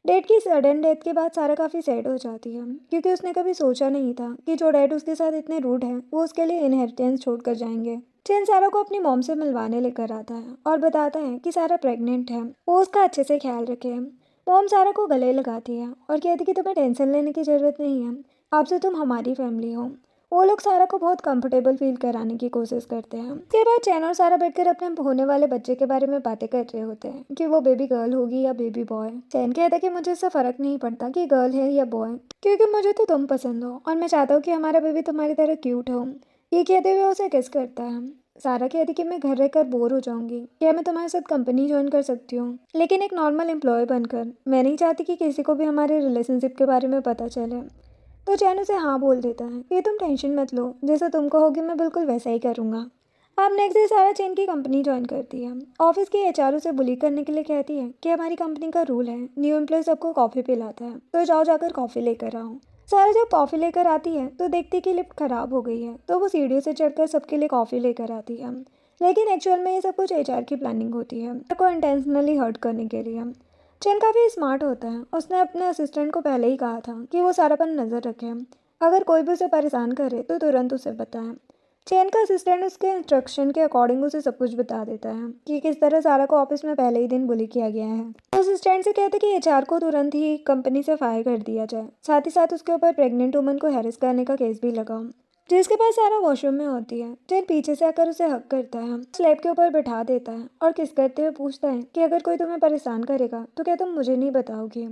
डैड की सडन डेथ के बाद सारा काफ़ी सैड हो जाती है क्योंकि उसने कभी सोचा नहीं था कि जो डैड उसके साथ इतने रूड हैं वो उसके लिए इनहेरिटेंस छोड़कर जाएंगे। चैन सारा को अपनी मॉम से मिलवाने लेकर आता है और बताता है कि सारा प्रेग्नेंट है, वो उसका अच्छे से ख्याल रखे। मॉम सारा को गले लगाती है और कहती कि तुम्हें टेंशन लेने की ज़रूरत नहीं है, अब से तुम हमारी फैमिली हो। वो लोग सारा को बहुत कंफर्टेबल फील कराने की कोशिश करते हैं। उसके बाद चैन और सारा बैठकर अपने होने वाले बच्चे के बारे में बातें कर रहे होते हैं कि वो बेबी गर्ल होगी या बेबी बॉय। चैन कहता है कि मुझे इससे फ़र्क नहीं पड़ता कि गर्ल है या बॉय, क्योंकि मुझे तो तुम पसंद हो और मैं चाहता हूँ कि हमारा बेबी तुम्हारी तरह क्यूट हो। ये कहते हुए उसे किस करता है। सारा कहती कि मैं घर रहकर बोर हो जाऊंगी, क्या मैं तुम्हारे साथ कंपनी ज्वाइन कर सकती हूँ, लेकिन एक नॉर्मल एम्प्लॉय बनकर। मैं नहीं चाहती कि किसी को भी हमारे रिलेशनशिप के बारे में पता चले। तो चैन उसे हाँ बोल देता है कि तुम टेंशन मत लो, जैसा तुम कहोगी मैं बिल्कुल वैसा ही करूँगा। अब नेक्स्ट डे सारा चैन की कंपनी ज्वाइन करती है। ऑफिस की एचआर उसे बुली करने के लिए कहती है कि हमारी कंपनी का रूल है न्यू एम्प्लॉय सबको कॉफ़ी पिलाता है, तो जाओ जाकर कॉफ़ी लेकर आओ। सारा जब कॉफ़ी लेकर आती है तो देखती कि लिफ्ट खराब हो गई है, तो वो सीढ़ियों से चढ़कर सबके लिए कॉफ़ी लेकर आती है। लेकिन एक्चुअल में ये सब कुछ एचआर की प्लानिंग होती है को इंटेंशनली हर्ट करने के लिए। चैन काफ़ी स्मार्ट होता है। उसने अपने असिस्टेंट को पहले ही कहा था कि वो सारा पर नज़र रखे, अगर कोई भी उसे परेशान करे तो तुरंत उसे बताएं। चैन का असिस्टेंट उसके इंस्ट्रक्शन के अकॉर्डिंग उसे सब कुछ बता देता है कि किस तरह सारा को ऑफिस में पहले ही दिन बुली किया गया है। तो असिस्टेंट से कहते कि एचआर को तुरंत ही कंपनी से फायर कर दिया जाए, साथ ही साथ उसके ऊपर प्रेग्नेंट वुमन को हैरेस करने का केस भी लगाओ। जिसके पास सारा वॉशरूम में होती है। चैन पीछे से आकर उसे हक करता है, स्लैब के ऊपर बैठा देता है और किस करते हुए पूछता है कि अगर कोई तुम्हें परेशान करेगा तो क्या तुम मुझे नहीं बताओगी।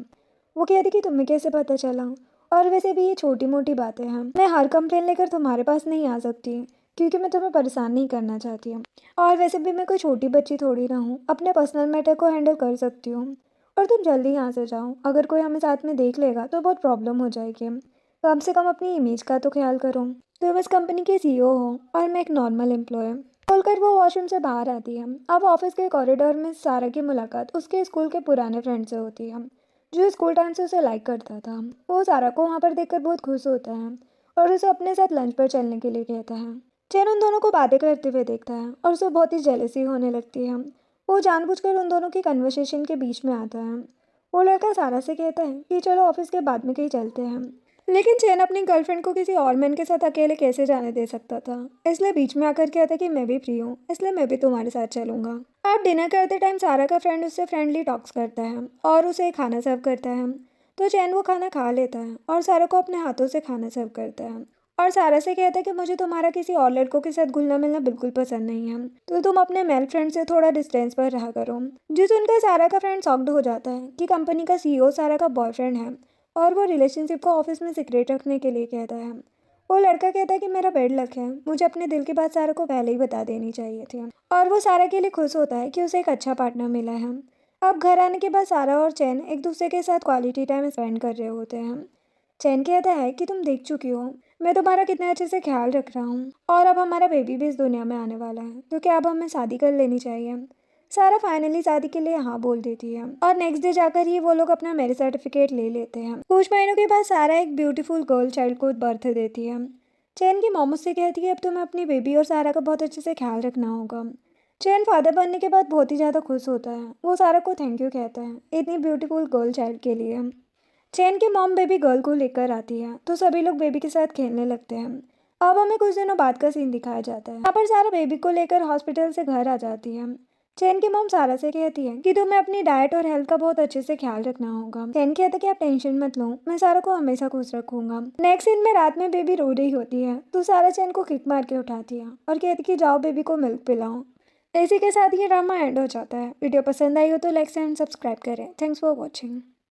वो कहती कि तुम्हें कैसे पता चला, और वैसे भी ये छोटी मोटी बातें हैं, मैं हर कंप्लेन लेकर तुम्हारे पास नहीं आ सकती क्योंकि मैं तुम्हें परेशान नहीं करना चाहती हूँ, और वैसे भी मैं कोई छोटी बच्ची थोड़ी ना हूँ, अपने पर्सनल मैटर को हैंडल कर सकती हूँ। और तुम जल्दी यहाँ से जाओ, अगर कोई हमें साथ में देख लेगा तो बहुत प्रॉब्लम हो जाएगी। कम से कम अपनी इमेज का तो ख्याल करो। तुम इस कंपनी के सीईओ हो और मैं एक नॉर्मल एम्प्लॉय। बोलकर वो वॉशरूम से बाहर आती है। अब ऑफिस के कॉरिडोर में सारा की मुलाकात उसके स्कूल के पुराने फ्रेंड से होती है, जो स्कूल टाइम से उसे लाइक करता था। वो सारा को वहाँ पर देखकर बहुत खुश होता है और उसे अपने साथ लंच पर चलने के लिए कहता है। चैन उन दोनों को बातें करते हुए देखता है और उसे बहुत ही जेलसी होने लगती है। वो जानबूझकर उन दोनों की कन्वर्सेशन के बीच में आता है। वो लड़का सारा से कहता है कि चलो ऑफिस के बाद में कहीं चलते हैं, लेकिन चैन अपनी गर्लफ्रेंड को किसी और मैन के साथ अकेले कैसे जाने दे सकता था, इसलिए बीच में आकर कहता कि मैं भी फ्री हूँ, इसलिए मैं भी तुम्हारे साथ चलूँगा। आप डिनर करते टाइम सारा का फ्रेंड उससे फ्रेंडली टॉक्स करता है और उसे खाना सर्व करता है। तो चैन वो खाना खा लेता है और सारा को अपने हाथों से खाना सर्व करता है और सारा से कहता है कि मुझे तुम्हारा किसी और लड़कों के साथ घुलना मिलना बिल्कुल पसंद नहीं है, तो तुम अपने मेल फ्रेंड से थोड़ा डिस्टेंस पर रहा करो। जिस सुनकर सारा का फ्रेंड शॉक्ड हो जाता है कि कंपनी का सीईओ सारा का बॉयफ्रेंड है और वो रिलेशनशिप को ऑफिस में सीक्रेट रखने के लिए कहता है। वो लड़का कहता है कि मेरा बेड लक है, मुझे अपने दिल की बात सारा को पहले ही बता देनी चाहिए थी। और वो सारा के लिए खुश होता है कि उसे एक अच्छा पार्टनर मिला है। अब घर आने के बाद सारा और चैन एक दूसरे के साथ क्वालिटी टाइम स्पेंड कर रहे होते हैं। चैन कहता है कि तुम देख चुकी हो मैं तुम्हारा कितने अच्छे से ख्याल रख रहा हूँ, और अब हमारा बेबी भी इस दुनिया में आने वाला है, तो क्या अब हमें शादी कर लेनी चाहिए। सारा फाइनली शादी के लिए हाँ बोल देती है और नेक्स्ट डे जाकर ही वो लोग अपना मैरिज सर्टिफिकेट ले लेते हैं। कुछ महीनों के बाद सारा एक ब्यूटीफुल गर्ल चाइल्ड को बर्थ देती है। चैन की मॉम उससे कहती है अब तुम्हें अपनी बेबी और सारा का बहुत अच्छे से ख्याल रखना होगा। चैन फादर बनने के बाद बहुत ही ज़्यादा खुश होता है। वो सारा को थैंक यू कहता है इतनी ब्यूटीफुल गर्ल चाइल्ड के लिए। चैन की मॉम बेबी गर्ल को लेकर आती है तो सभी लोग बेबी के साथ खेलने लगते हैं। अब हमें कुछ दिनों बाद का सीन दिखाया जाता है। यहाँ पर सारा बेबी को लेकर हॉस्पिटल से घर आ जाती है। चैन की मॉम सारा से कहती है कि तुम्हें अपनी डाइट और हेल्थ का बहुत अच्छे से ख्याल रखना होगा। चैन कहता है कि आप टेंशन मत लो, मैं सारा को हमेशा खुश रखूंगा। नेक्स्ट सीन में रात में बेबी रो रही होती है तो सारा चैन को किक मार के उठाती है और कहती है कि जाओ बेबी को मिल्क पिलाओ। इसी के साथ ये ड्रामा एंड हो जाता है। वीडियो पसंद आई हो तो लाइक एंड सब्सक्राइब करें। Thanks for watching.